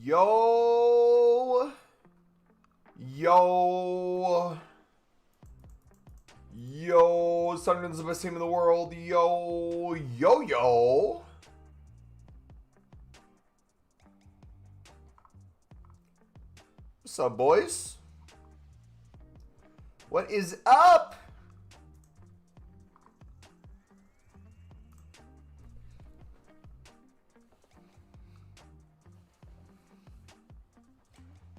Yo. Yo. Yo. Sunderland's the best team in the world. Yo. Yo, yo. What's up, boys? What is up?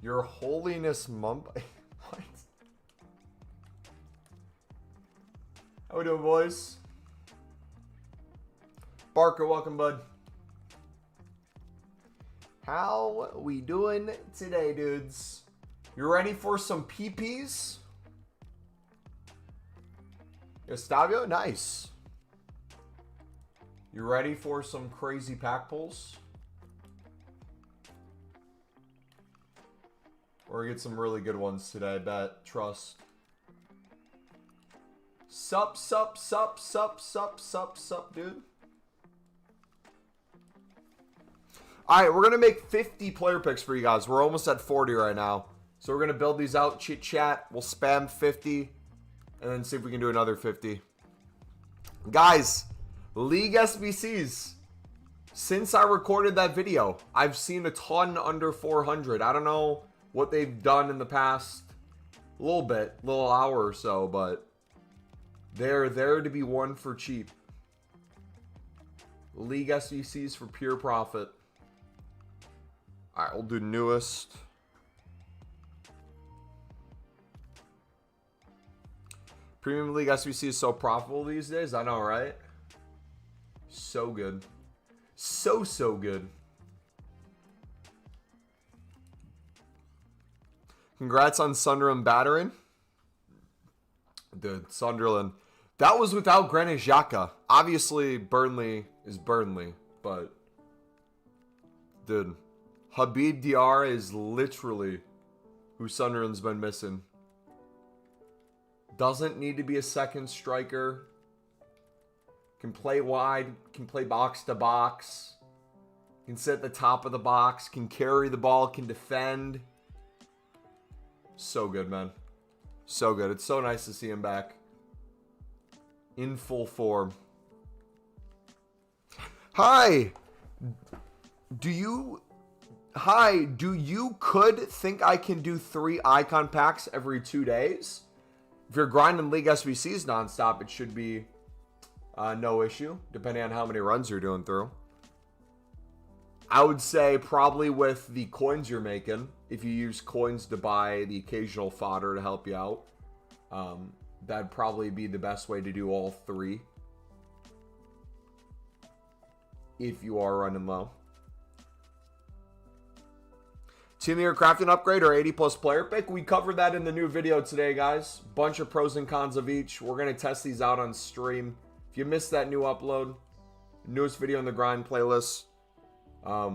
Your Holiness Mumbai. What? How we doing, boys? Barker, welcome, bud. How we doing today, dudes? You ready for some PPs? Estavio, nice. You ready for some crazy pack pulls? Or get some really good ones today, I bet. Trust. Sup, dude. Alright, we're going to make 50 player picks for you guys. We're almost at 40 right now. So we're going to build these out, chit chat. We'll spam 50. And then see if we can do another 50. Guys, League SBC'S. Since I recorded that video, I've seen a ton under 400. I don't know what they've done in the past little hour or so, but they're there to be won for cheap. League SBCs for pure profit. Alright, we'll do newest. Premium League SBC is so profitable these days. I know, right? So good. So good. Congrats on Sunderland battering. Dude, Sunderland. That was without Granit Xhaka. Obviously, Burnley is Burnley, but dude, Habib Diarra is literally who Sunderland's been missing. Doesn't need to be a second striker. Can play wide, can play box to box. Can sit at the top of the box, can carry the ball, can defend. So good, man. So good. It's so nice to see him back in full form. Hi. Do you could think I can do 3 icon packs every 2 days? If you're grinding League SBCs nonstop, it should be no issue, depending on how many runs you're doing through. I would say probably with the coins you're making, if you use coins to buy the occasional fodder to help you out, that'd probably be the best way to do all 3. If you are running low. Team of the Year crafting upgrade or 80 plus player pick. We covered that in the new video today, guys. Bunch of pros and cons of each. We're going to test these out on stream. If you missed that new upload, newest video in the grind playlist. I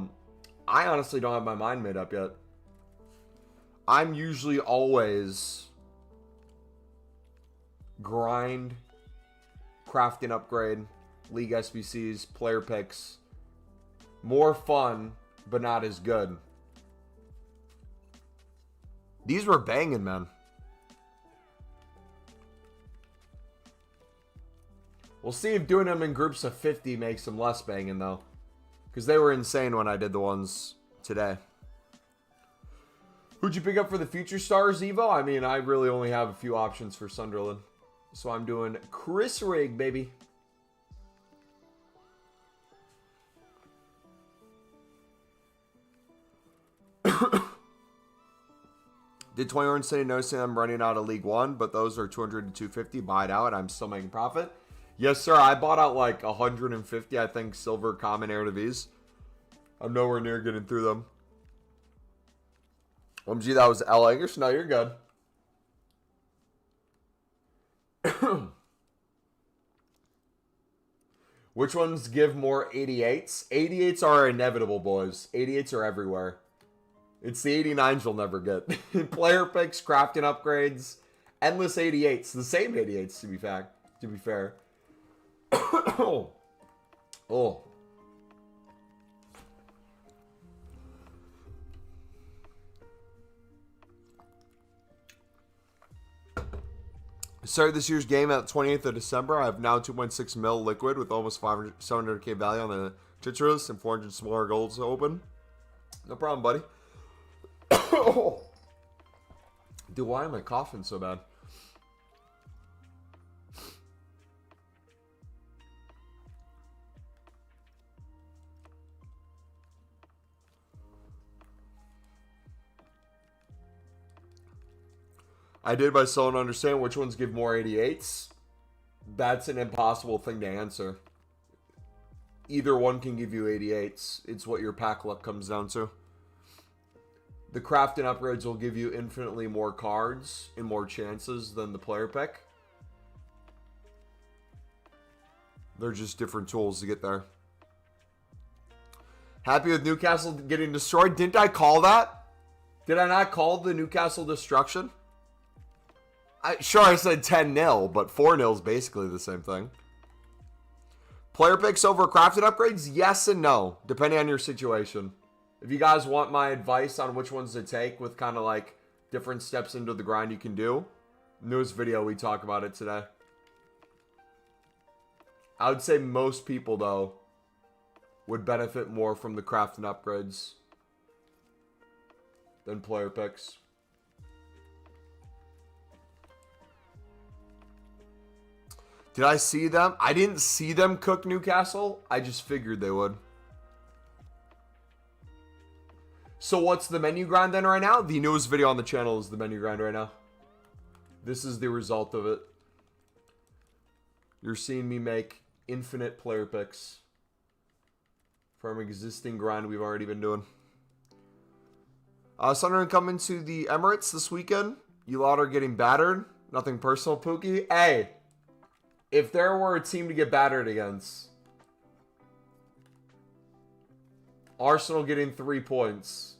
honestly don't have my mind made up yet. I'm usually always grind, crafting upgrade, League SBCs, player picks. More fun, but not as good. These were banging, man. We'll see if doing them in groups of 50 makes them less banging, though. Because they were insane when I did the ones today. Who'd you pick up for the Future Stars, Evo? I mean, I really only have a few options for Sunderland. So I'm doing Chris Rigg, baby. Did 21 say noticing I'm running out of League One, but those are 200 to 250. Buy it out. I'm still making profit. Yes, sir. I bought out like 150, I think, silver common Eredivisie. I'm nowhere near getting through them. OMG, that was L. English. No, you're good. Which ones give more 88s? 88s are inevitable, boys. 88s are everywhere. It's the 89s you'll never get. Player picks, crafting upgrades, endless 88s. The same 88s, to be fair. Oh. Started this year's game at the 28th of December. I have now 2.6 mil liquid with almost 700k value on the Chitros and 400 smaller golds open. No problem, buddy. Dude, why am I coughing so bad? I did by someone understand which ones give more 88s. That's an impossible thing to answer. Either one can give you 88s. It's what your pack luck comes down to. The craft and upgrades will give you infinitely more cards and more chances than the player pick. They're just different tools to get there. Happy with Newcastle getting destroyed? Didn't I call that? Did I not call the Newcastle destruction? Sure, I said 10-0, but 4-0 is basically the same thing. Player picks over crafted upgrades? Yes and no, depending on your situation. If you guys want my advice on which ones to take with kind of like different steps into the grind you can do, newest video we talk about it today. I would say most people, though, would benefit more from the crafted upgrades than player picks. Did I see them? I didn't see them cook Newcastle. I just figured they would. So what's the menu grind then right now? The newest video on the channel is the menu grind right now. This is the result of it. You're seeing me make infinite player picks from existing grind we've already been doing. Sunderland coming to the Emirates this weekend. You lot are getting battered. Nothing personal, Pookie. Hey, if there were a team to get battered against, Arsenal getting 3 points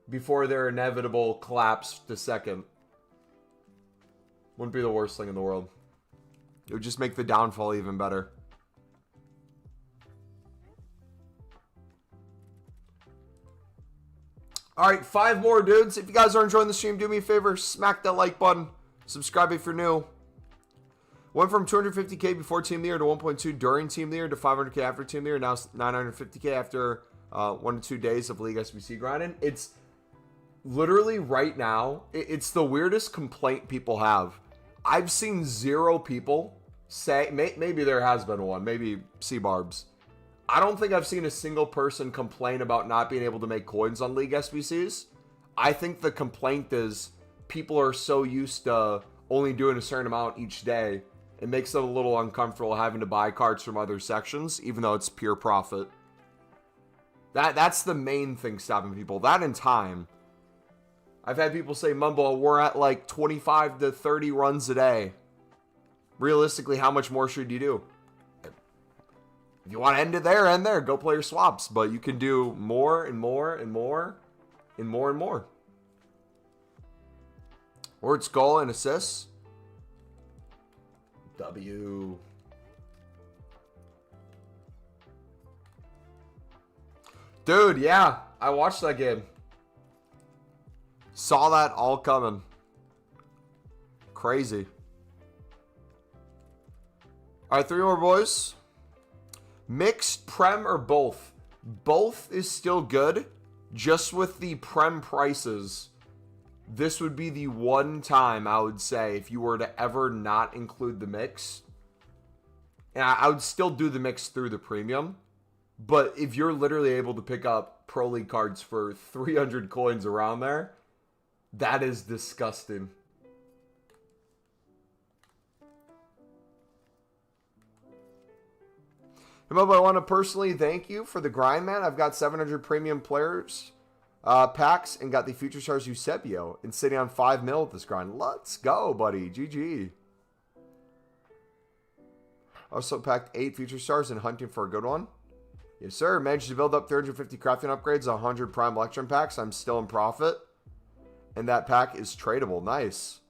before their inevitable collapse to second wouldn't be the worst thing in the world. It would just make the downfall even better. Alright, 5 more, dudes. If you guys are enjoying the stream, do me a favor, smack that like button. Subscribe if you're new. Went from 250k before Team of the Year to 1.2 during Team of the Year to 500k after Team of the Year. Now 950k after 1 to 2 days of League SBC grinding. It's literally right now, it's the weirdest complaint people have. I've seen 0 people say, maybe there has been one, maybe C-Barbs. I don't think I've seen a single person complain about not being able to make coins on League SBCs. I think the complaint is people are so used to only doing a certain amount each day. It makes them a little uncomfortable having to buy cards from other sections, even though it's pure profit. That's the main thing stopping people. That and time. I've had people say, Mumbo, we're at like 25 to 30 runs a day. Realistically, how much more should you do? If you want to end it there, end there. Go play your swaps. But you can do more and more and more and more and more. Or it's goal and assists. W. Dude, yeah. I watched that game. Saw that all coming. Crazy. Alright, 3 more, boys. Mixed, Prem, or both? Both is still good. Just with the Prem prices, this would be the one time I would say if you were to ever not include the mix. And I would still do the mix through the premium. But if you're literally able to pick up Pro League cards for 300 coins around there, that is disgusting. I want to personally thank you for the grind, man. I've got 700 premium players packs and got the Future Stars Eusebio and sitting on 5 mil with this grind. Let's go, buddy. GG. Also packed 8 Future Stars and hunting for a good one. Yes, sir. Managed to build up 350 crafting upgrades, 100 Prime Electrum packs. I'm still in profit. And that pack is tradable. Nice.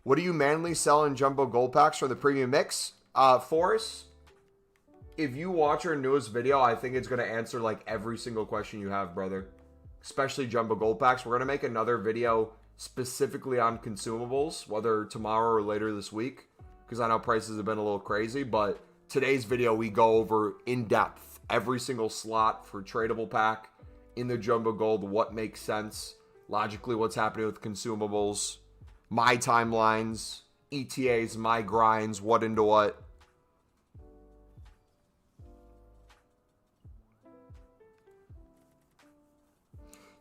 What do you manually sell in jumbo gold packs for the premium mix? Forrest, if you watch our newest video, I think it's going to answer like every single question you have, brother. Especially jumbo gold packs. We're going to make another video specifically on consumables, whether tomorrow or later this week, because I know prices have been a little crazy. But today's video, we go over in depth every single slot for tradable pack in the jumbo gold, what makes sense, logically what's happening with consumables, my timelines, ETAs, my grinds, what into what.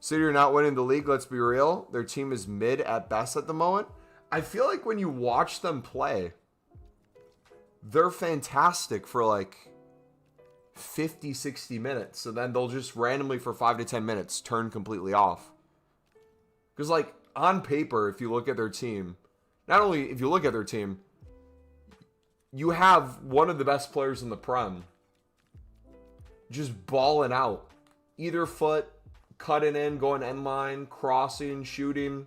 City are not winning the league, let's be real. Their team is mid at best at the moment. I feel like when you watch them play, they're fantastic for like 50, 60 minutes. So then they'll just randomly for 5 to 10 minutes turn completely off. Because like on paper, if you look at their team, not only if you look at their team, you have one of the best players in the Prem just balling out. Either foot, cutting in, going end line, crossing, shooting.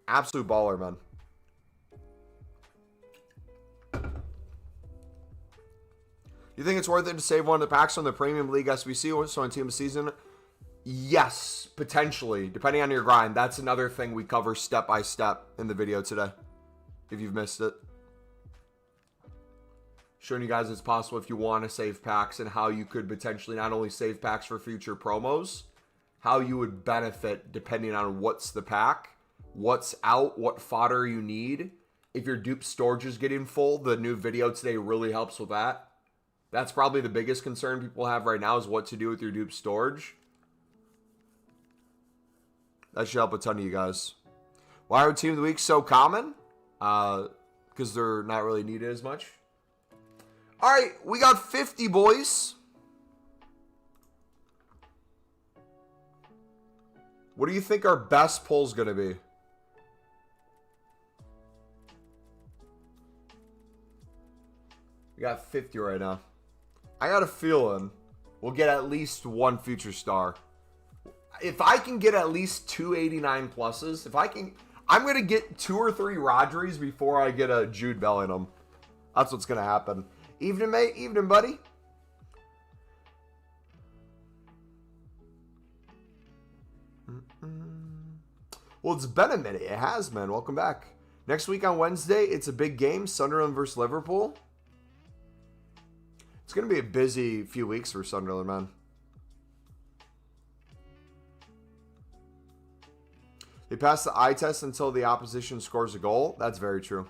Absolute baller, man. You think it's worth it to save one of the packs on the Premium League SBC so on Team of Season? Yes, potentially, depending on your grind. That's another thing we cover step by step in the video today, if you've missed it. Showing you guys it's possible if you want to save packs and how you could potentially not only save packs for future promos, how you would benefit depending on what's the pack, what's out, what fodder you need. If your dupe storage is getting full, the new video today really helps with that. That's probably the biggest concern people have right now is what to do with your dupe storage. That should help a ton of you guys. Why are Team of the Week so common? Because they're not really needed as much. All right, we got 50, boys. What do you think our best pull's going to be? We got 50 right now. I got a feeling we'll get at least one future star. If I can get at least 289 pluses, I'm going to get 2 or 3 Rodgers before I get a Jude Bellingham. That's what's going to happen. Evening, mate. Evening, buddy. Well, it's been a minute. It has, man. Welcome back. Next week on Wednesday, it's a big game. Sunderland versus Liverpool. It's going to be a busy few weeks for Sunderland, man. They pass the eye test until the opposition scores a goal. That's very true.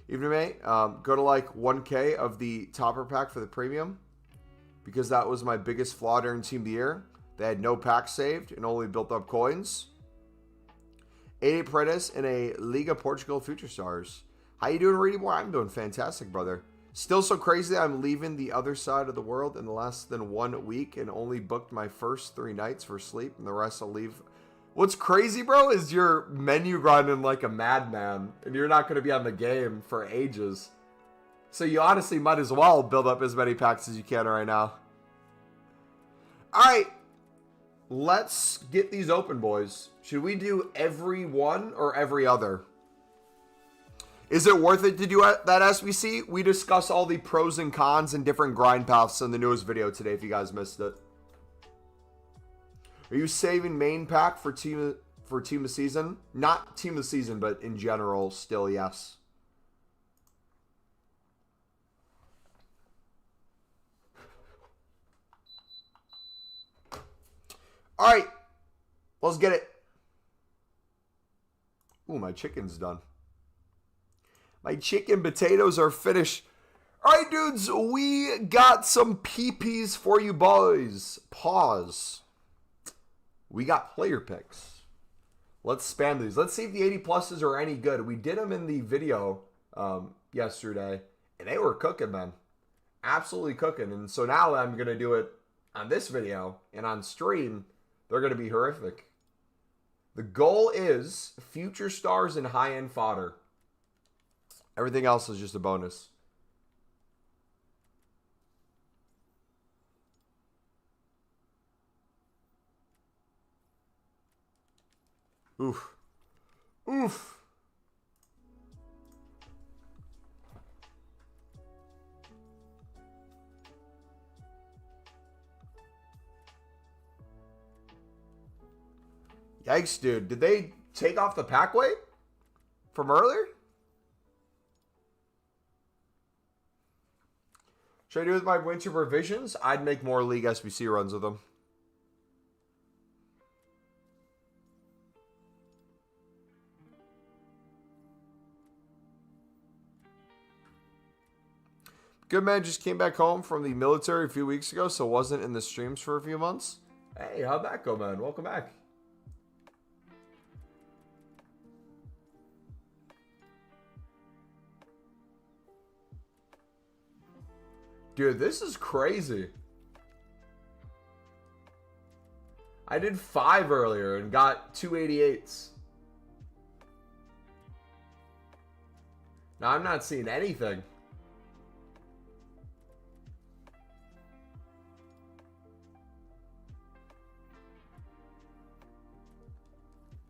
Evening, mate. Go to like 1K of the topper pack for the premium because that was my biggest flaw during Team of the Year. They had no packs saved and only built up coins. 88 Paredes in a Liga Portugal Future Stars. How you doing, Reedy Boy? I'm doing fantastic, brother. Still so crazy that I'm leaving the other side of the world in less than 1 week and only booked my first 3 nights for sleep and the rest I'll leave. What's crazy, bro, is you're menu grinding like a madman and you're not going to be on the game for ages. So you honestly might as well build up as many packs as you can right now. All right. Let's get these open, boys. Should we do every one or every other? Is it worth it to do that SBC? We discuss all the pros and cons and different grind paths in the newest video today if you guys missed it. Are you saving main pack for team of season? Not team of season, but in general, still yes. All right, let's get it. Ooh, my chicken's done. My chicken potatoes are finished. All right, dudes, we got some PPs for you boys. Pause. We got player picks. Let's spam these. Let's see if the 80 pluses are any good. We did them in the video yesterday, and they were cooking, man. Absolutely cooking. And so now I'm going to do it on this video and on stream. They're going to be horrific. The goal is future stars and high-end fodder. Everything else is just a bonus. Oof. Oof. Yikes, dude. Did they take off the pack weight from earlier? Should I do it with my winter provisions? I'd make more League SBC runs with them. Good man just came back home from the military a few weeks ago, so wasn't in the streams for a few months. Hey, how'd that go, man? Welcome back. Dude, this is crazy. I did 5 earlier and got 288s. Now I'm not seeing anything.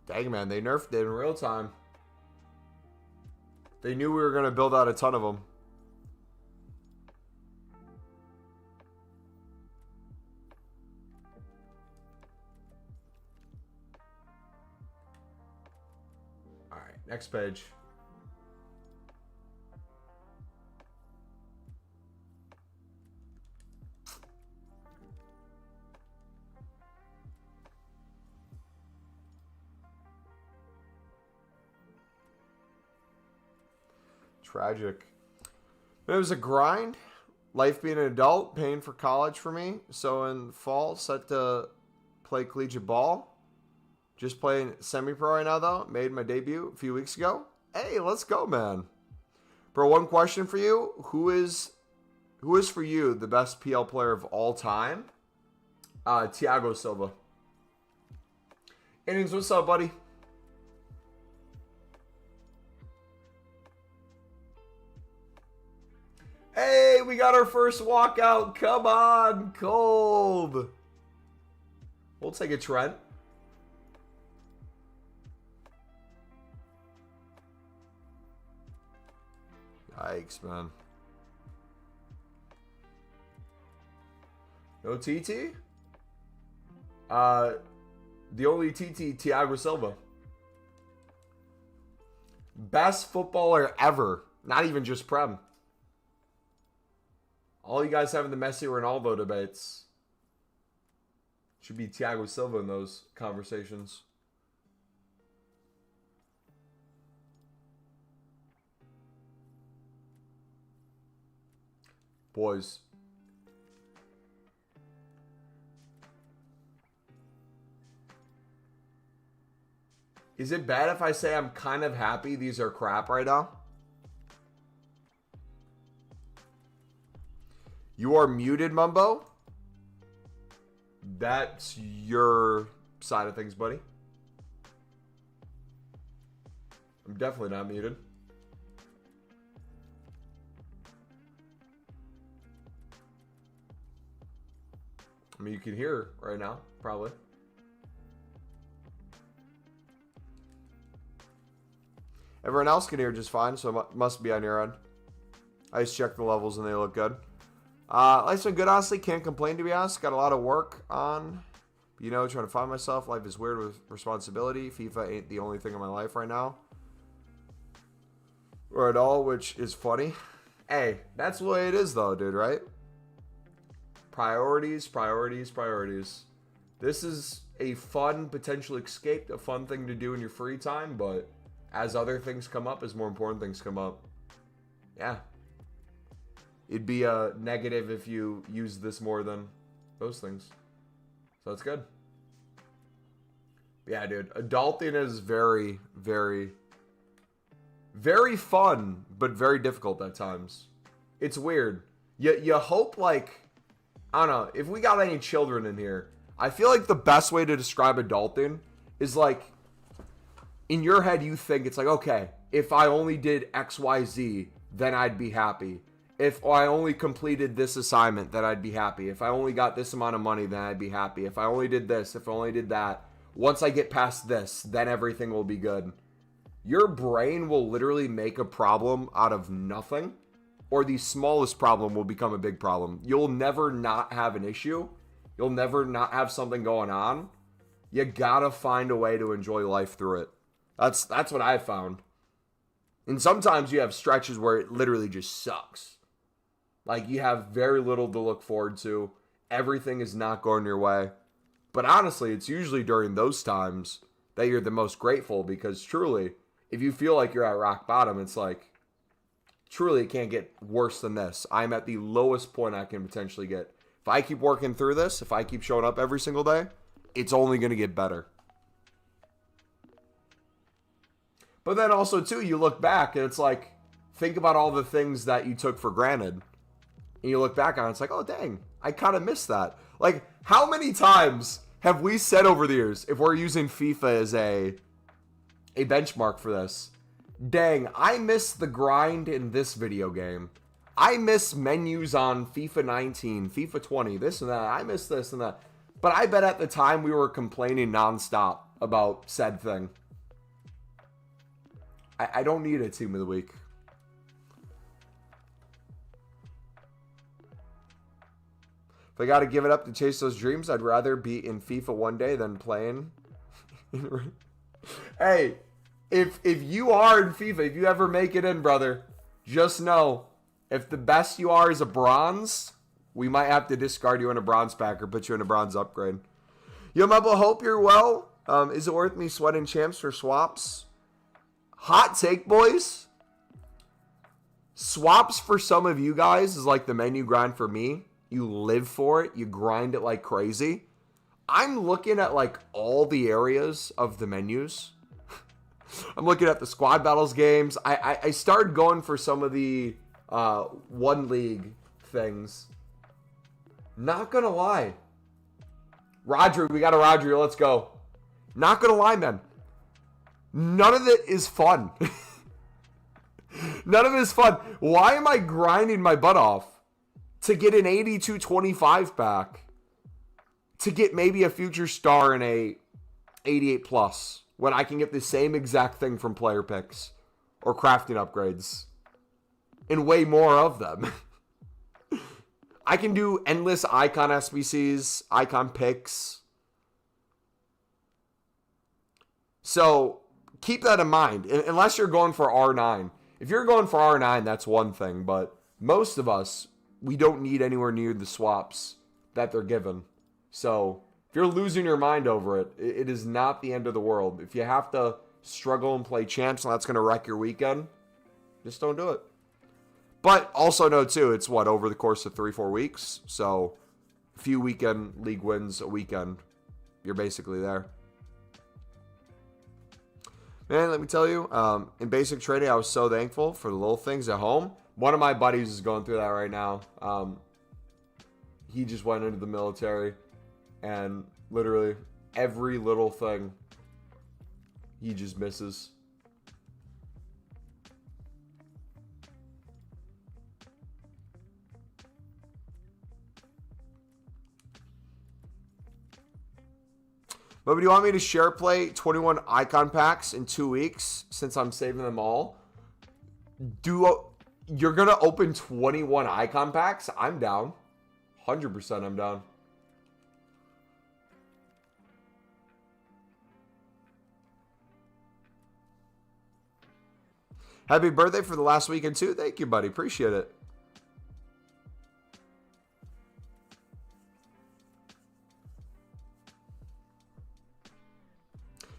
Dang, man, they nerfed it in real time. They knew we were going to build out a ton of them. All right, next page. Tragic. It was a grind. Life being an adult, paying for college for me. So in fall, set to play collegiate ball. Just playing semi-pro right now, though. Made my debut a few weeks ago. Hey, let's go, man. Bro, one question for you. Who is for you the best PL player of all time? Thiago Silva. Innings, what's up, buddy? Hey, we got our first walkout. Come on, Cold. We'll take a Trent. Yikes, man. No TT? The only TT, Thiago Silva. Best footballer ever. Not even just Prem. All you guys having the Messi Ronaldo debates should be Thiago Silva in those conversations. Boys. Is it bad if I say I'm kind of happy these are crap right now? You are muted, Mumbo. That's your side of things, buddy. I'm definitely not muted. I mean, you can hear right now, probably. Everyone else can hear just fine, so it must be on your end. I just checked the levels and they look good. Life's been good, honestly. Can't complain, to be honest. Got a lot of work on, you know, trying to find myself. Life is weird with responsibility. FIFA ain't the only thing in my life right now. Or at all, which is funny. Hey, that's the way it is, though, dude, right? Priorities, priorities, priorities. This is a fun potential escape, a fun thing to do in your free time, but as other things come up, as more important things come up, yeah. It'd be a negative if you use this more than those things. So that's good. Yeah, dude. Adulting is very, very, very fun, but very difficult at times. It's weird. You hope, like, I don't know, if we got any children in here, I feel like the best way to describe adulting is like, in your head you think it's like, okay, if I only did X, Y, Z, then I'd be happy. If I only completed this assignment, then I'd be happy. If I only got this amount of money, then I'd be happy. If I only did this, if I only did that, once I get past this, then everything will be good. Your brain will literally make a problem out of nothing, or the smallest problem will become a big problem. You'll never not have an issue. You'll never not have something going on. You gotta find a way to enjoy life through it. That's what I've found. And sometimes you have stretches where it literally just sucks. Like, you have very little to look forward to. Everything is not going your way. But honestly, it's usually during those times that you're the most grateful, because truly, if you feel like you're at rock bottom, it's like, truly, it can't get worse than this. I'm at the lowest point I can potentially get. If I keep working through this, if I keep showing up every single day, it's only going to get better. But then also, too, you look back and it's like, think about all the things that you took for granted. And you look back on it, it's like, oh, dang, I kind of missed that. Like, how many times have we said over the years, if we're using FIFA as a benchmark for this, dang, I miss the grind in this video game. I miss menus on FIFA 19, FIFA 20, this and that. I miss this and that. But I bet at the time we were complaining nonstop about said thing. I don't need a team of the week. If I got to give it up to chase those dreams, I'd rather be in FIFA one day than playing. Hey, if you are in FIFA, if you ever make it in, brother, just know, if the best you are is a bronze, we might have to discard you in a bronze pack or put you in a bronze upgrade. Yo, Mebble, hope you're well. Is it worth me sweating champs for swaps? Hot take, boys. Swaps for some of you guys is like the menu grind for me. You live for it. You grind it like crazy. I'm looking at like all the areas of the menus. I'm looking at the squad battles games. I started going for some of the one league things. Not gonna lie. Rodri, we got a Rodri. Let's go. Not gonna lie, man. None of it is fun. None of it is fun. Why am I grinding my butt off to get an 82-25 pack, to get maybe a future star in a 88 plus, when I can get the same exact thing from player picks or crafting upgrades and way more of them? I can do endless icon SBCs, icon picks. So keep that in mind, unless you're going for R9. If you're going for R9, that's one thing, but most of us, we don't need anywhere near the swaps that they're given. So if you're losing your mind over it, it is not the end of the world. If you have to struggle and play champs and that's going to wreck your weekend, just don't do it. But also know, too, it's what, over the course of 3-4 weeks? So a few weekend league wins a weekend, you're basically there. Man, let me tell you, in basic trading, I was so thankful for the little things at home. One of my buddies is going through that right now. He just went into the military, and literally every little thing he just misses. But do you want me to share play 21 icon packs in 2 weeks since I'm saving them all? You're going to open 21 icon packs? I'm down. 100% I'm down. Happy birthday for the last weekend too. Thank you, buddy. Appreciate it.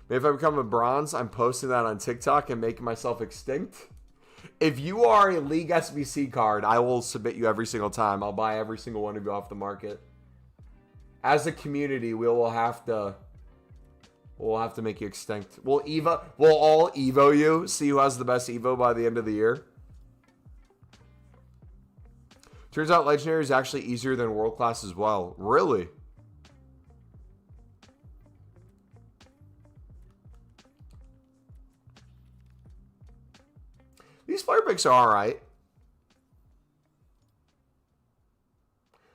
If I become a bronze, I'm posting that on TikTok and making myself extinct. If you are a League SBC card, I will submit you every single time. I'll buy every single one of you off the market. As a community, we'll have to make you extinct. We'll all Evo you, see who has the best Evo by the end of the year. Turns out Legendary is actually easier than World Class as well. Really? These player picks are alright.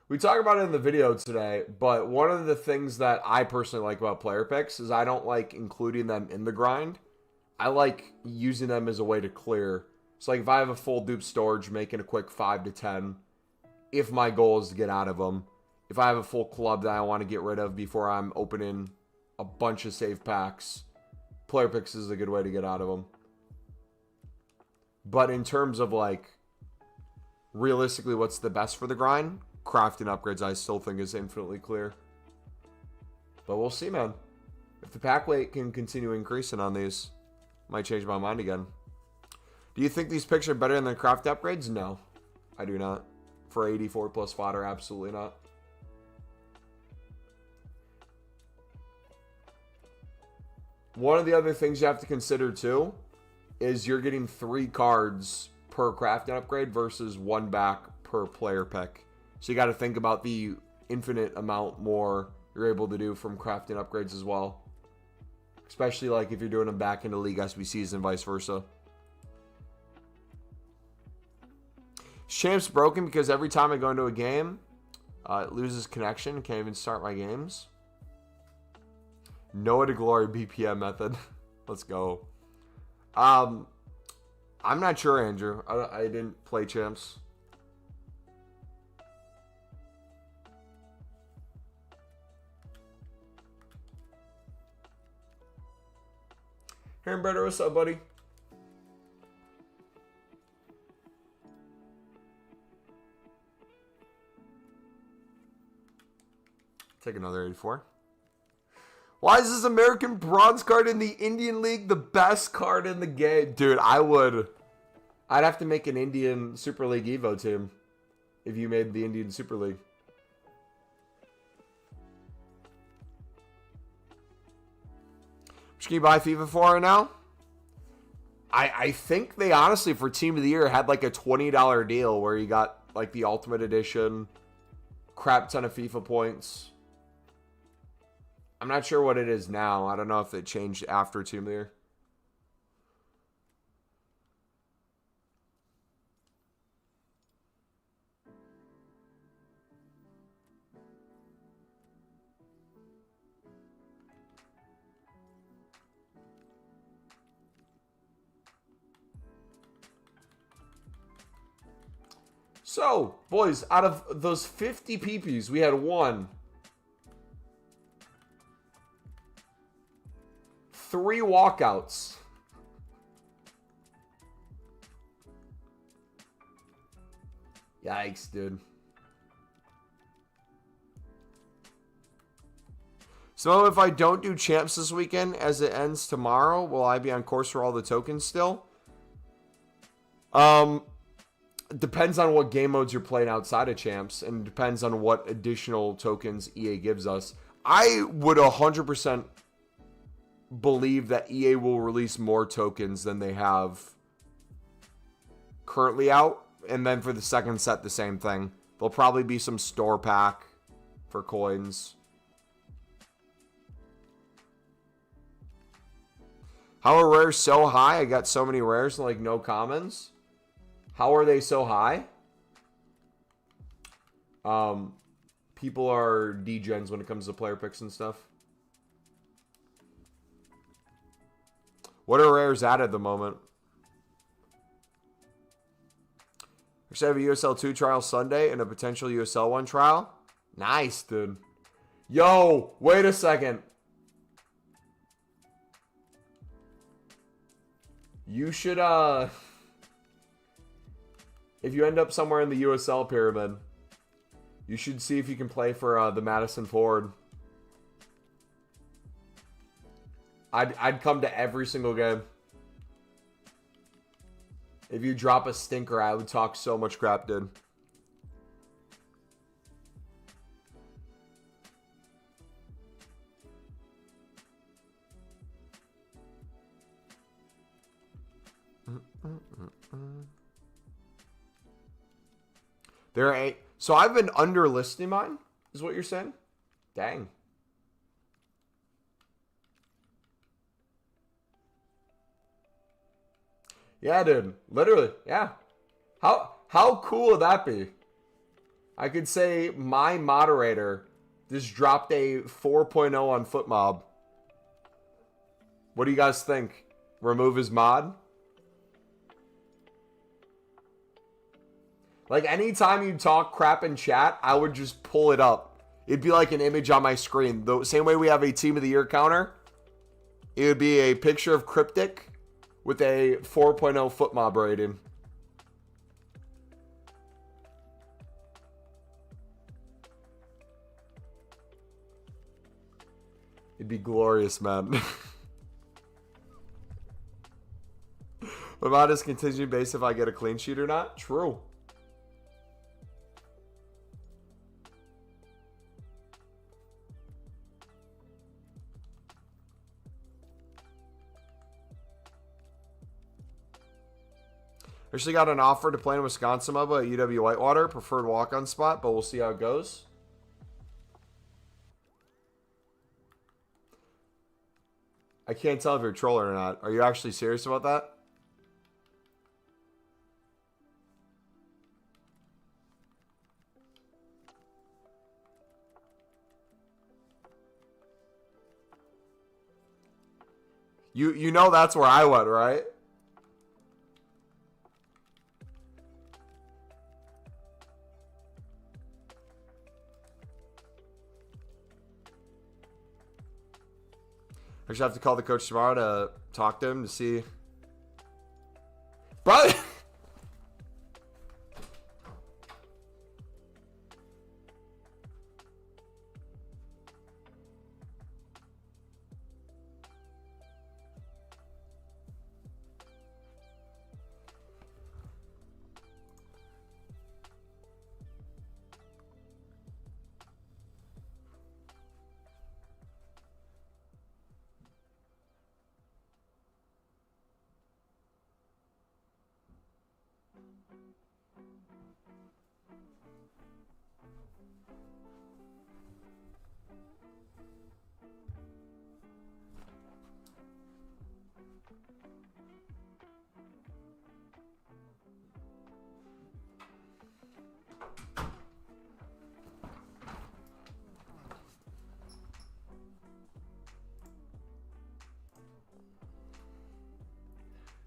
We talk about it in the video today, but one of the things that I personally like about player picks is I don't like including them in the grind. I like using them as a way to clear. So like if I have a full dupe storage, making a quick 5 to 10, if my goal is to get out of them. If I have a full club that I want to get rid of before I'm opening a bunch of save packs, player picks is a good way to get out of them. But in terms of like realistically what's the best for the grind, crafting upgrades I still think is infinitely clear. But we'll see, man. If the pack weight can continue increasing on these, might change my mind again. Do you think these picks are better than the craft upgrades? No, I do not. For 84 plus fodder, absolutely not. One of the other things you have to consider too is you're getting 3 cards per crafting upgrade versus 1 back per player pick. So you got to think about the infinite amount more you're able to do from crafting upgrades as well. Especially like if you're doing them back into League SBCs and vice versa. Champ's broken because every time I go into a game, it loses connection. Can't even start my games. Noah to Glory BPM method. Let's go. I'm not sure, Andrew. I didn't play Champs. Heron Brother, what's up, buddy? Take another 84. Why is this American bronze card in the Indian League the best card in the game? Dude, I'd have to make an Indian Super League Evo team if you made the Indian Super League. Can you buy FIFA 4 right now? I think they honestly, for Team of the Year, had like a $20 deal where you got like the Ultimate Edition, crap ton of FIFA points. I'm not sure what it is now. I don't know if it changed after Team of the Year. So, boys, out of those 50 PPs, we had 3 walkouts. Yikes, dude. So if I don't do champs this weekend as it ends tomorrow, will I be on course for all the tokens still? Depends on what game modes you're playing outside of champs, and depends on what additional tokens EA gives us. I would 100% believe that EA will release more tokens than they have currently out, and then for the second set, the same thing. There'll probably be some store pack for coins. How are rares so high? I got so many rares and like no commons. How are they so high? People are degens when it comes to player picks and stuff. What are rares at the moment? We should have a USL 2 trial Sunday and a potential USL 1 trial. Nice, dude. Yo, wait a second. You should, if you end up somewhere in the USL pyramid, you should see if you can play for the Madison Ford. I'd come to every single game. If you drop a stinker, I would talk so much crap, dude. There are 8. So I've been under listing mine, is what you're saying? Dang. Yeah, dude. Literally, yeah. How cool would that be? I could say my moderator just dropped a 4.0 on FootMob. What do you guys think? Remove his mod? Like, anytime you talk crap in chat, I would just pull it up. It'd be like an image on my screen. The same way we have a Team of the Year counter. It would be a picture of Cryptic with a 4.0 foot mob rating. It'd be glorious, man. What about his contingent base if I get a clean sheet or not? True. Actually got an offer to play in Wisconsin Mobile at UW Whitewater. Preferred walk-on spot, but we'll see how it goes. I can't tell if you're trolling or not. Are you actually serious about that? You know that's where I went, right? I should have to call the coach tomorrow to talk to him to see. Bro!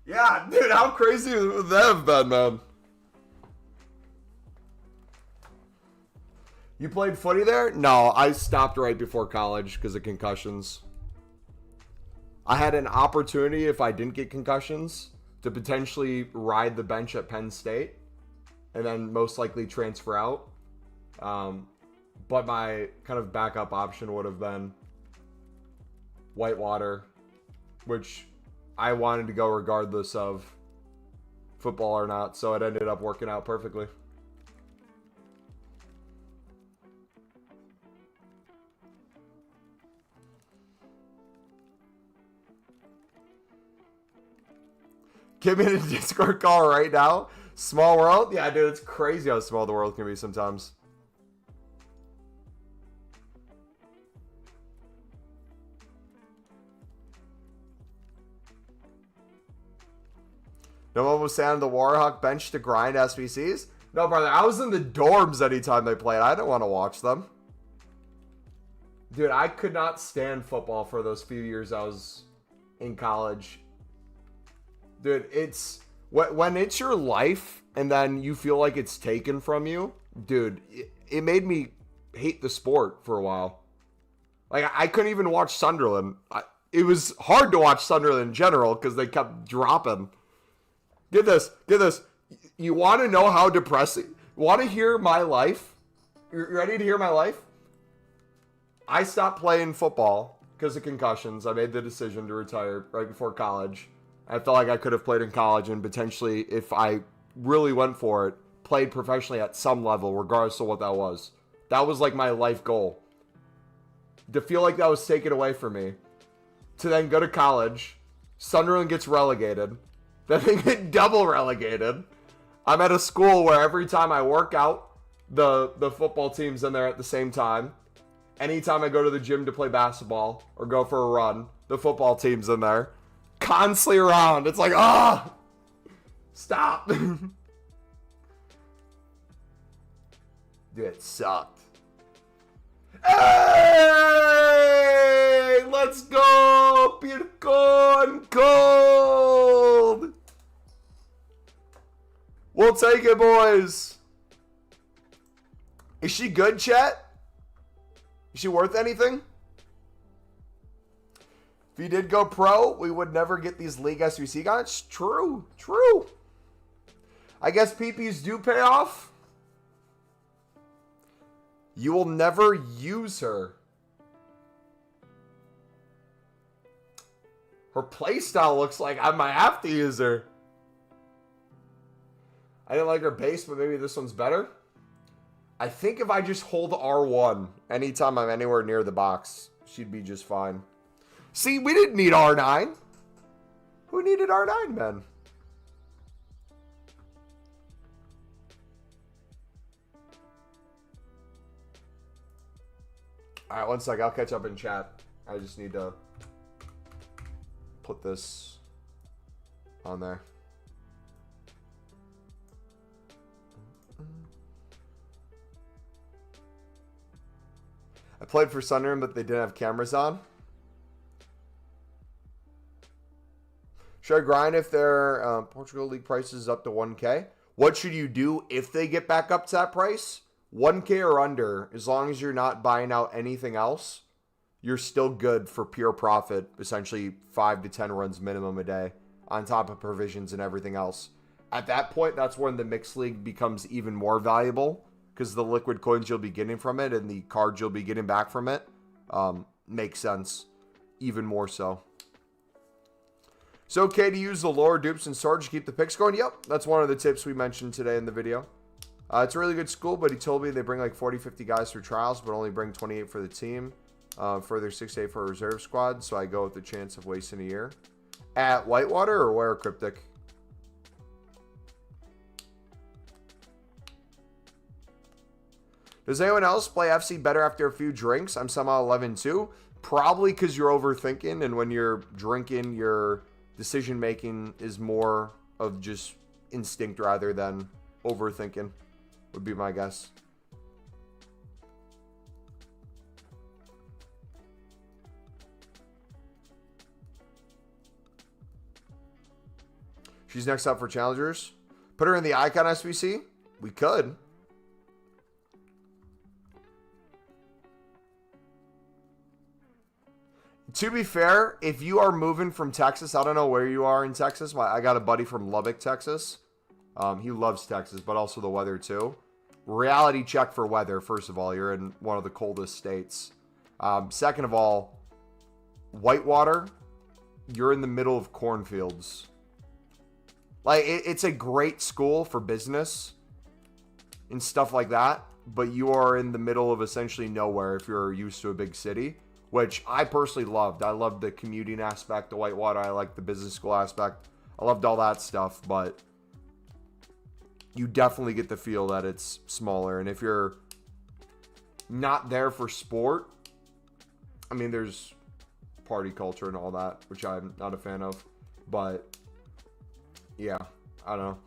Yeah, dude, how crazy would that have been, man? You played footy there? No, I stopped right before college because of concussions. I had an opportunity, if I didn't get concussions, to potentially ride the bench at Penn State and then most likely transfer out. But my kind of backup option would have been Whitewater, which I wanted to go regardless of football or not, so it ended up working out perfectly. Give me a Discord call right now. Small world? Yeah, dude, it's crazy how small the world can be sometimes. No one was saying on the Warhawk bench to grind SBC'S? No, brother, I was in the dorms anytime they played. I didn't want to watch them. Dude, I could not stand football for those few years I was in college. Dude, it's when it's your life and then you feel like it's taken from you, dude, it made me hate the sport for a while. Like, I couldn't even watch Sunderland. It was hard to watch Sunderland in general because they kept dropping. Get this. You want to know how depressing? Want to hear my life? You ready to hear my life? I stopped playing football because of concussions. I made the decision to retire right before college. I felt like I could have played in college and potentially, if I really went for it, played professionally at some level, regardless of what that was. That was like my life goal. To feel like that was taken away from me. To then go to college. Sunderland gets relegated. Then they get double relegated. I'm at a school where every time I work out, the football team's in there at the same time. Anytime I go to the gym to play basketball or go for a run, the football team's in there. Constantly around. It's like, stop. Dude, it sucked. Hey! Let's go! Pircon Gold! We'll take it, boys. Is she good, chat? Is she worth anything? If he did go pro, we would never get these league SBC guys. True. True. I guess PPs do pay off. You will never use her. Her playstyle looks like I might have to use her. I didn't like her base, but maybe this one's better. I think if I just hold R1 anytime I'm anywhere near the box, she'd be just fine. See, we didn't need R9. Who needed R9, man? All right, one sec. I'll catch up in chat. I just need to put this on there. I played for Sunderland, but they didn't have cameras on. Should I grind if their Portugal League price is up to 1K? What should you do if they get back up to that price? 1K or under, as long as you're not buying out anything else, you're still good for pure profit, essentially 5 to 10 runs minimum a day, on top of provisions and everything else. At that point, that's when the mixed league becomes even more valuable, because the liquid coins you'll be getting from it and the cards you'll be getting back from it makes sense, even more so. It's okay to use the lower dupes and storage to keep the picks going? Yep, that's one of the tips we mentioned today in the video. It's a really good school, but he told me they bring like 40, 50 guys through trials, but only bring 28 for the team. Further 6 to 8 for a reserve squad, so I go with the chance of wasting a year. At Whitewater or where, Cryptic? Does anyone else play FC better after a few drinks? I'm somehow 11-2. Probably because you're overthinking, and when you're drinking, your decision-making is more of just instinct rather than overthinking, would be my guess. She's next up for challengers. Put her in the Icon SBC? We could. To be fair, if you are moving from Texas, I don't know where you are in Texas. I got a buddy from Lubbock, Texas. He loves Texas, but also the weather too. Reality check for weather. First of all, you're in one of the coldest states. Second of all, Whitewater, you're in the middle of cornfields. Like, it's a great school for business and stuff like that, but you are in the middle of essentially nowhere if you're used to a big city, which I personally loved. I loved the commuting aspect of Whitewater. I liked the business school aspect. I loved all that stuff, but you definitely get the feel that it's smaller. And if you're not there for sport, I mean, there's party culture and all that, which I'm not a fan of, but yeah, I don't know.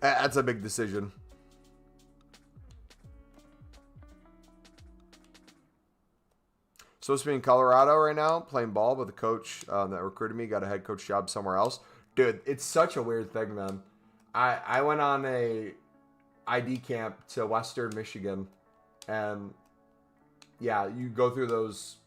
That's a big decision. Supposed to be in Colorado right now, playing ball, but the coach that recruited me got a head coach job somewhere else. Dude, it's such a weird thing, man. I went on a ID camp to Western Michigan, and yeah, you go through those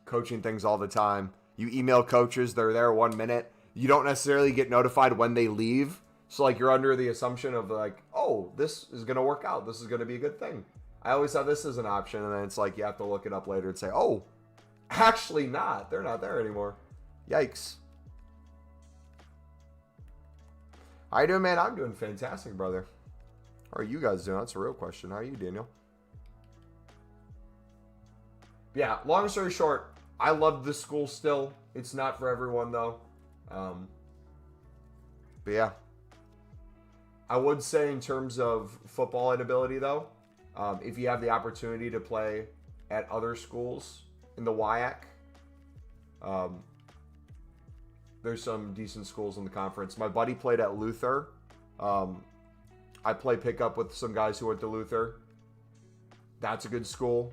coaching things all the time. You email coaches, they're there 1 minute. You don't necessarily get notified when they leave. So, like, you're under the assumption of, like, oh, this is going to work out. This is going to be a good thing. I always thought this is an option, and then it's like you have to look it up later and say, oh, actually not. They're not there anymore. Yikes. How you doing, man? I'm doing fantastic, brother. How are you guys doing? That's a real question. How are you, Daniel? Yeah, long story short, I love this school still. It's not for everyone, though. But yeah. I would say in terms of football inability, though, if you have the opportunity to play at other schools in the WIAC, there's some decent schools in the conference. My buddy played at Luther. I play pickup with some guys who went to Luther. That's a good school.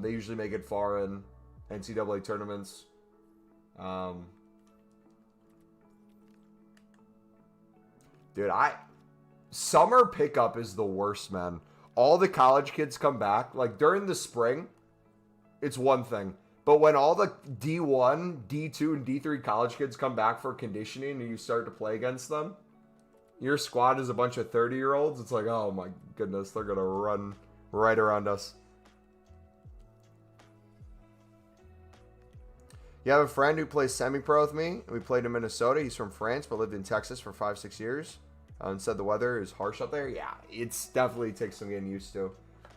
They usually make it far in NCAA tournaments. Dude, summer pickup is the worst, man. All the college kids come back. Like, during the spring, it's one thing. But when all the D1, D2, and D3 college kids come back for conditioning and you start to play against them, your squad is a bunch of 30-year-olds. It's like, oh my goodness, they're going to run right around us. You have a friend who plays semi-pro with me. We played in Minnesota. He's from France, but lived in Texas for 5-6 years. And said the weather is harsh up there. Yeah, it's definitely takes some getting used to.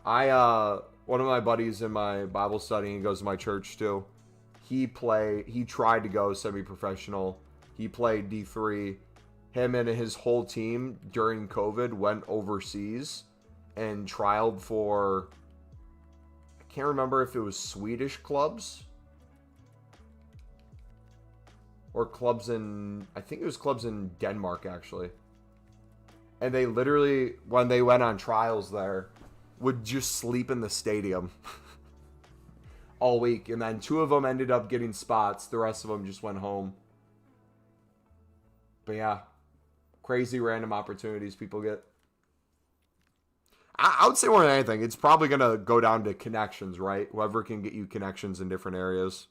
One of my buddies in my Bible study, he goes to my church too. He tried to go semi-professional. He played D3. Him and his whole team during COVID went overseas and trialed for, I can't remember if it was Swedish clubs or clubs in, I think it was clubs in Denmark actually. And they literally, when they went on trials there, would just sleep in the stadium all week. And then 2 of them ended up getting spots. The rest of them just went home. But yeah, crazy random opportunities people get. I would say more than anything, it's probably going to go down to connections, right? Whoever can get you connections in different areas.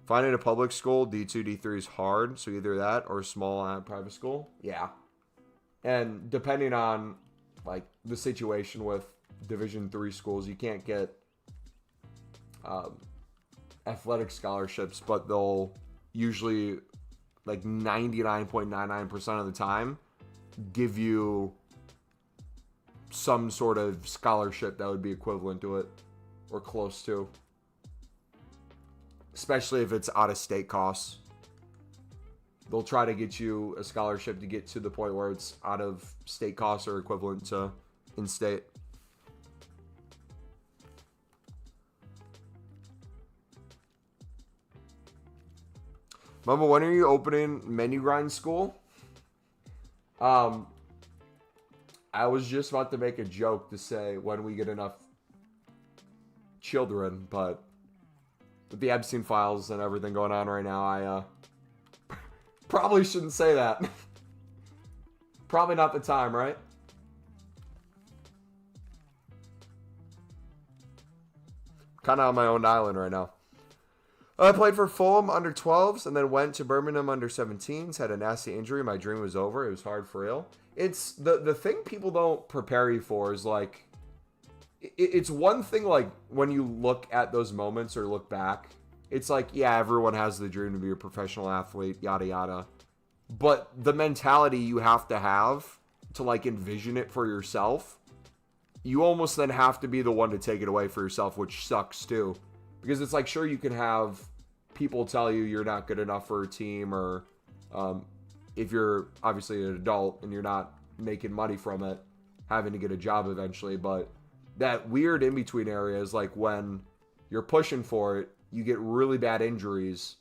Finding a public school, D2, D3 is hard. So either that or a small private school. Yeah. And depending on like the situation with Division III schools, you can't get athletic scholarships, but they'll usually like 99.99% of the time give you some sort of scholarship that would be equivalent to it or close to. Especially if it's out-of-state costs. They'll try to get you a scholarship to get to the point where it's out-of-state costs or equivalent to in-state. Mama, when are you opening Menu Grind School? I was just about to make a joke to say when we get enough children, but with the Epstein files and everything going on right now, I probably shouldn't say that. Probably not the time, right? Kind of on my own island right now. I played for Fulham under 12s and then went to Birmingham under 17s. Had a nasty injury. My dream was over. It was hard for real. It's the thing people don't prepare you for is like, it's one thing like when you look at those moments or look back, it's like, yeah, everyone has the dream to be a professional athlete, yada, yada. But the mentality you have to like envision it for yourself, you almost then have to be the one to take it away for yourself, which sucks too. Because it's like, sure, you can have people tell you you're not good enough for a team, or if you're obviously an adult and you're not making money from it, having to get a job eventually. But that weird in-between area is like when you're pushing for it, you get really bad injuries,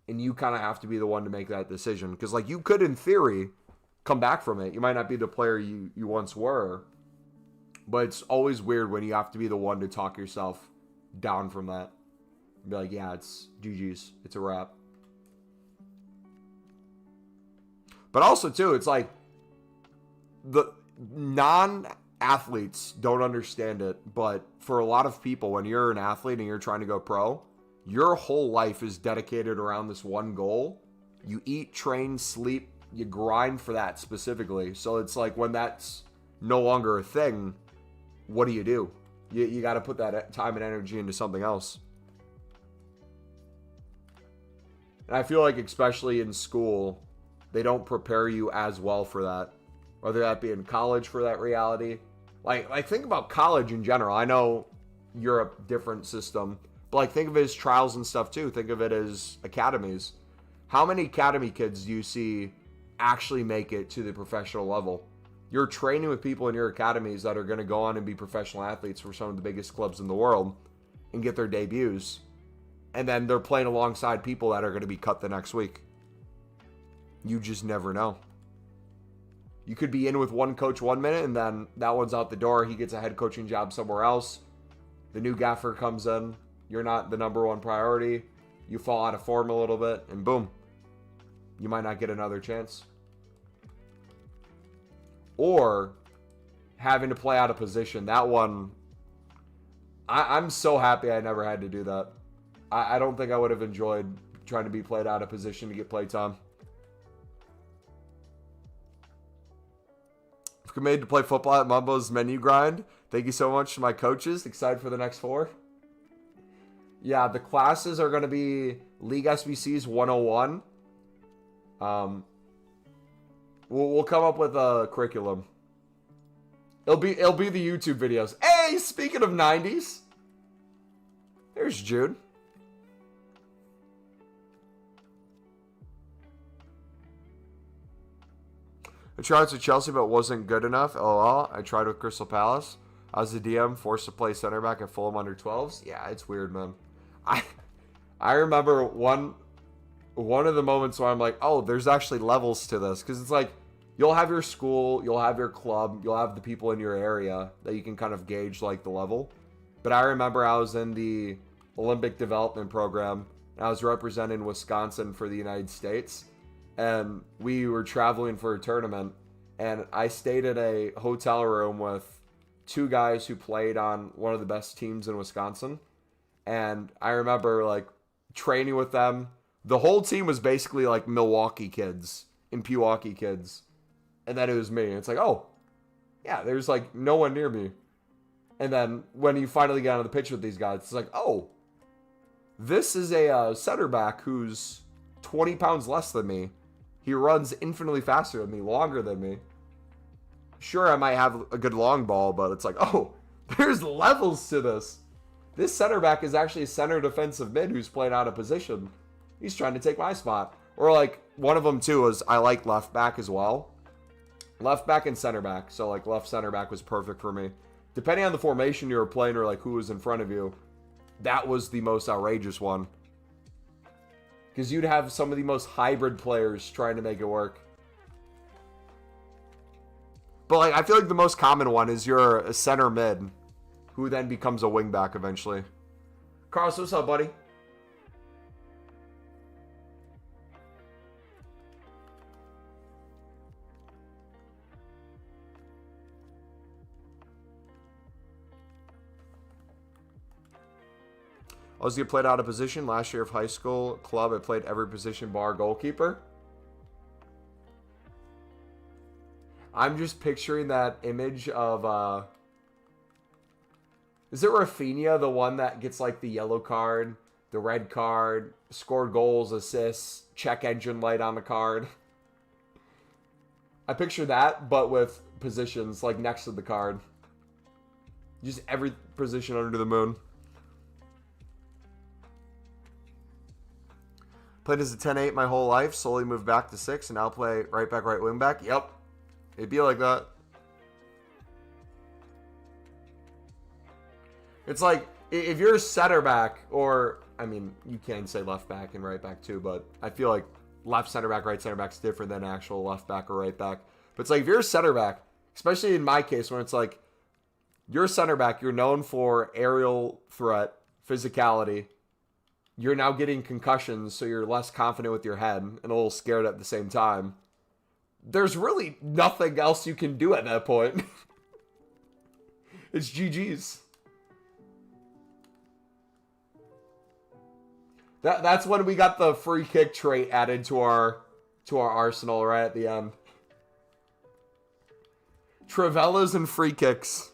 and you kind of have to be the one to make that decision. Because like you could, in theory, come back from it. You might not be the player you once were, but it's always weird when you have to be the one to talk yourself down from that. Be like, yeah, it's GG's. It's a wrap. But also, too, it's like the non-athletes don't understand it. But for a lot of people, when you're an athlete and you're trying to go pro, your whole life is dedicated around this one goal. You eat, train, sleep, you grind for that specifically. So it's like when that's no longer a thing, what do? You got to put that time and energy into something else. And I feel like especially in school, they don't prepare you as well for that. Whether that be in college for that reality. Like think about college in general. I know Europe, different system. But like think of it as trials and stuff too. Think of it as academies. How many academy kids do you see actually make it to the professional level? You're training with people in your academies that are going to go on and be professional athletes for some of the biggest clubs in the world and get their debuts. And then they're playing alongside people that are going to be cut the next week. You just never know. You could be in with one coach 1 minute, and then that one's out the door. He gets a head coaching job somewhere else. The new gaffer comes in. You're not the number one priority. You fall out of form a little bit, and boom. You might not get another chance. Or having to play out of position. That one, I'm so happy I never had to do that. I don't think I would have enjoyed trying to be played out of position to get play time. If you're made to play football at Mumbo's menu grind, thank you so much to my coaches. Excited for the next 4. Yeah, the classes are going to be League SBC's 101. We'll come up with a curriculum. It'll be the YouTube videos. Hey, speaking of 90s, there's Jude. I tried with Chelsea, but wasn't good enough. LOL. I tried with Crystal Palace. I was the DM, forced to play center back at Fulham under 12s. Yeah, it's weird, man. I remember one of the moments where I'm like, oh, there's actually levels to this. Because it's like, you'll have your school, you'll have your club, you'll have the people in your area that you can kind of gauge, like, the level. But I remember I was in the Olympic Development Program, and I was representing Wisconsin for the United States. And we were traveling for a tournament, and I stayed at a hotel room with 2 guys who played on one of the best teams in Wisconsin. And I remember, like, training with them. The whole team was basically, like, Milwaukee kids and Pewaukee kids. And then it was me. It's like, oh, yeah, there's, like, no one near me. And then when you finally get on the pitch with these guys, it's like, oh, this is a center back who's 20 pounds less than me. He runs infinitely faster than me, longer than me. Sure, I might have a good long ball, but it's like, oh, there's levels to this. This center back is actually a center defensive mid who's playing out of position. He's trying to take my spot. Or, like, one of them, too, was I like left back as well. Left back and center back. So, like, left center back was perfect for me. Depending on the formation you were playing or, like, who was in front of you, that was the most outrageous one. Because you'd have some of the most hybrid players trying to make it work. But, like, I feel like the most common one is you're a center mid who then becomes a wing back eventually. Carlos, what's up, buddy? I was getting played out of position. Last year of high school club, I played every position bar goalkeeper. I'm just picturing that image of, is it Rafinha, the one that gets like the yellow card, the red card, scored goals, assists, check engine light on the card? I picture that, but with positions like next to the card. Just every position under the moon. Played as a 10-8 my whole life, slowly moved back to 6, and now play right back, right wing back. Yep. It'd be like that. It's like, if you're a center back, or, I mean, you can say left back and right back too, but I feel like left center back, right center back is different than actual left back or right back. But it's like, if you're a center back, especially in my case, when it's like, you're a center back, you're known for aerial threat, physicality. You're now getting concussions, so you're less confident with your head and a little scared at the same time. There's really nothing else you can do at that point. It's GG's. That's when we got the free kick trait added to our arsenal right at the end. Trivellas and free kicks.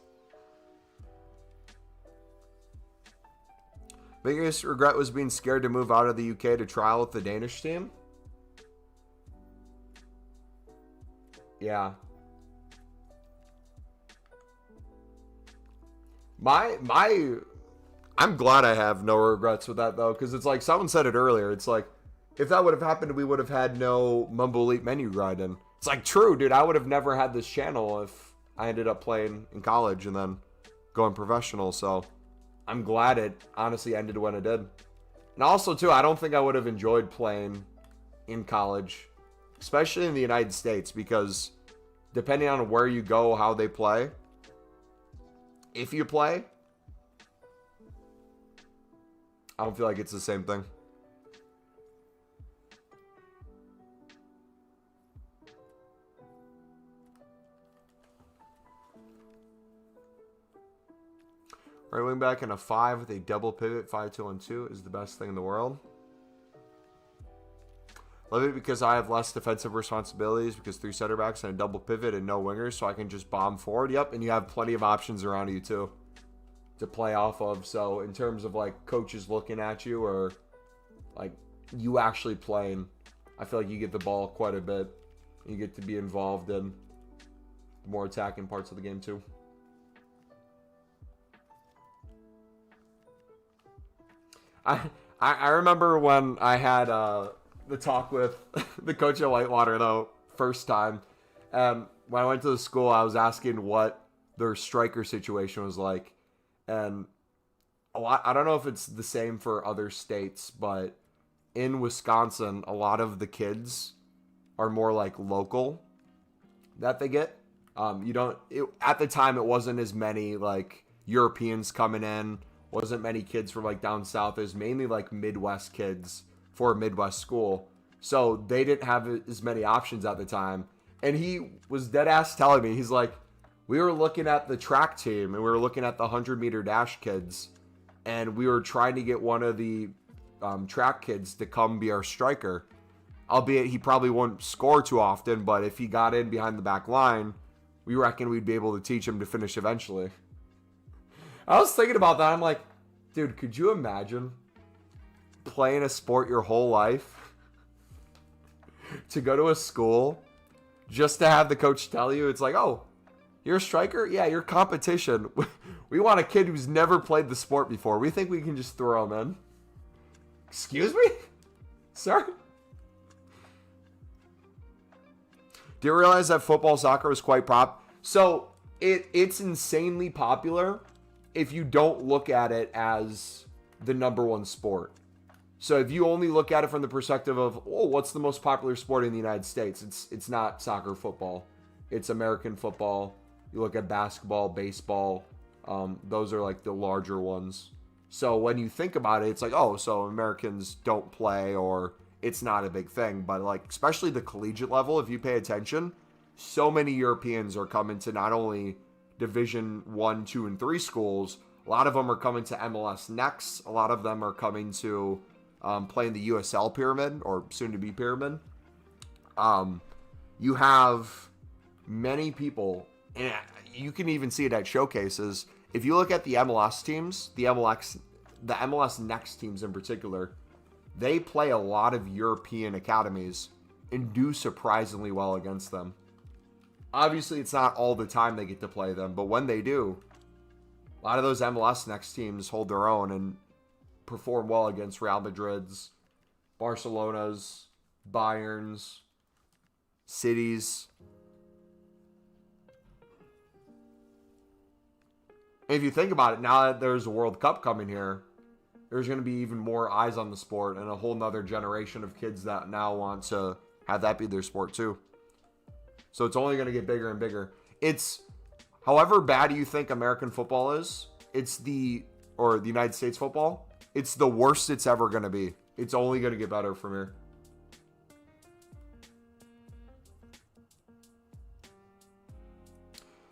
Biggest regret was being scared to move out of the UK to trial with the Danish team. Yeah. I'm glad I have no regrets with that, though, because it's like, someone said it earlier, it's like, if that would have happened, we would have had no Mumbo Elite menu grinding. It's like, true, dude, I would have never had this channel if I ended up playing in college and then going professional, so I'm glad it honestly ended when it did. And also, too, I don't think I would have enjoyed playing in college, especially in the United States, because depending on where you go, how they play, if you play, I don't feel like it's the same thing. Right wing back in a 5 with a double pivot, 5-2-1-2 is the best thing in the world. Love it because I have less defensive responsibilities because 3 center backs and a double pivot and no wingers, so I can just bomb forward. Yep, and you have plenty of options around you too to play off of. So in terms of like coaches looking at you or like you actually playing, I feel like you get the ball quite a bit. You get to be involved in the more attacking parts of the game too. I remember when I had the talk with the coach at Whitewater though first time. When I went to the school, I was asking what their striker situation was like, and a lot. I don't know if it's the same for other states, but in Wisconsin, a lot of the kids are more like local that they get. At the time, it wasn't as many like Europeans coming in. Wasn't many kids from like down south. It was mainly like Midwest kids for a Midwest school. So they didn't have as many options at the time. And he was dead ass telling me, he's like, we were looking at the track team and we were looking at the 100-meter dash kids. And we were trying to get one of the track kids to come be our striker. Albeit he probably won't score too often, but if he got in behind the back line, we reckon we'd be able to teach him to finish eventually. I was thinking about that. I'm like, dude, could you imagine playing a sport your whole life to go to a school just to have the coach tell you, it's like, oh, you're a striker? Yeah, you're competition. We want a kid who's never played the sport before. We think we can just throw him in. Excuse me? Sir? Do you realize that football, soccer is quite So it's insanely popular if you don't look at it as the number one sport. So if you only look at it from the perspective of, oh, what's the most popular sport in the United States? It's not soccer, football. It's American football. You look at basketball, baseball. Those are like the larger ones. So when you think about it, it's like, oh, so Americans don't play or it's not a big thing. But like, especially the collegiate level, if you pay attention, so many Europeans are coming to not only Division 1, 2, and 3 schools. A lot of them are coming to MLS Next. A lot of them are coming to playing the USL Pyramid, or soon-to-be Pyramid. You have many people, and you can even see it at showcases. If you look at the MLS teams, the MLS Next teams in particular, they play a lot of European academies and do surprisingly well against them. Obviously, it's not all the time they get to play them, but when they do, a lot of those MLS Next teams hold their own and perform well against Real Madrid's, Barcelona's, Bayern's, Cities. And if you think about it, now that there's a World Cup coming here, there's going to be even more eyes on the sport and a whole nother generation of kids that now want to have that be their sport too. So it's only going to get bigger and bigger. It's, however bad you think American football is, or the United States football, it's the worst it's ever going to be. It's only going to get better from here.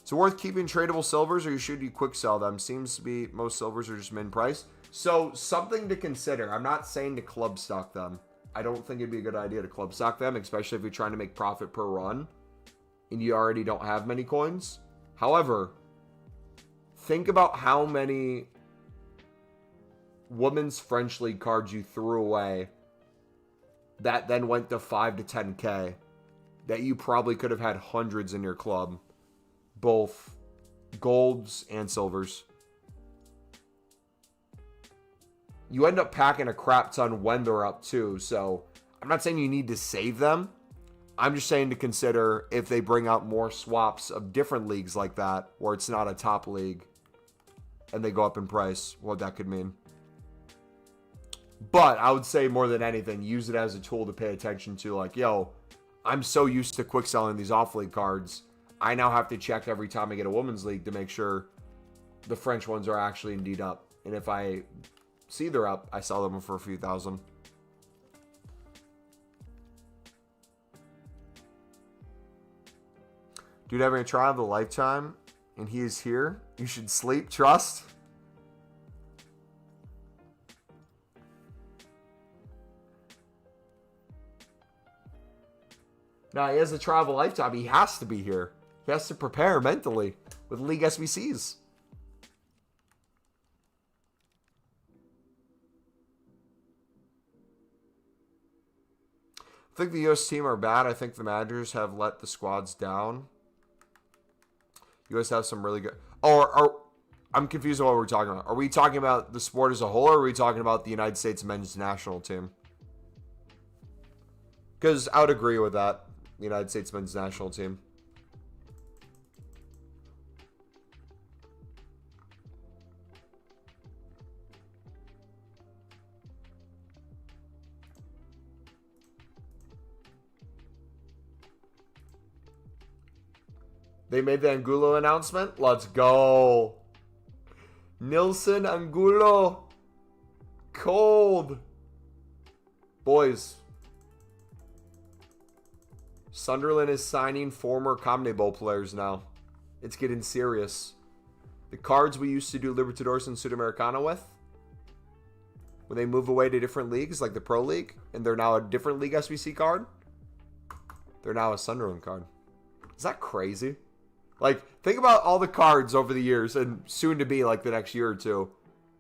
So worth keeping tradable silvers, or should you quick sell them? Seems to be most silvers are just min price. So something to consider. I'm not saying to club stock them. I don't think it'd be a good idea to club stock them, especially if you're trying to make profit per run and you already don't have many coins. However, think about how many Women's French League cards you threw away that then went to 5 to 10K that you probably could have had hundreds in your club, both golds and silvers. You end up packing a crap ton when they're up too, so I'm not saying you need to save them. I'm just saying to consider if they bring out more swaps of different leagues like that, where it's not a top league, and they go up in price, what that could mean. But I would say more than anything, use it as a tool to pay attention to, like, yo, I'm so used to quick selling these off-league cards. I now have to check every time I get a women's league to make sure the French ones are actually indeed up. And if I see they're up, I sell them for a few thousand. Dude having a trial of a lifetime, and he is here. You should sleep. Trust. Now, he has a trial of a lifetime. He has to be here. He has to prepare mentally with League SBCs. I think the U.S. team are bad. I think the managers have let the squads down. U.S. have some really good... Oh, I'm confused on what we're talking about. Are we talking about the sport as a whole, or are we talking about the United States men's national team? Because I would agree with that. The United States men's national team. They made the Angulo announcement. Let's go. Nilson Angulo. Cold. Boys. Sunderland is signing former CONMEBOL players now. It's getting serious. The cards we used to do Libertadores and Sudamericana with, when they move away to different leagues, like the Pro League, and they're now a different League SBC card, they're now a Sunderland card. Is that crazy? Like, think about all the cards over the years, and soon to be like the next year or two,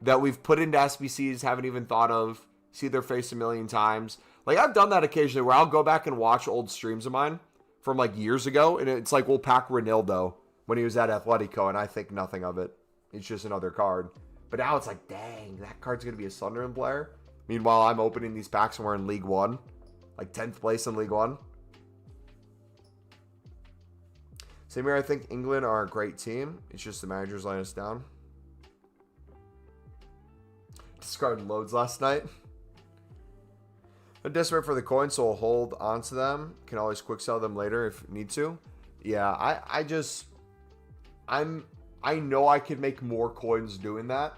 that we've put into SBCs, haven't even thought of, see their face a million times. Like, I've done that occasionally where I'll go back and watch old streams of mine from like years ago, and it's like we'll pack Ronaldo when he was at Atletico, and I think nothing of it. It's just another card. But now it's like, dang, that card's going to be a Sunderland player? Meanwhile, I'm opening these packs and we're in League One. Like 10th place in League One. Same here, I think England are a great team. It's just the managers letting us down. Discarded loads last night. I'm desperate for the coins, so I'll hold onto them. Can always quick sell them later if need to. Yeah, I know I could make more coins doing that.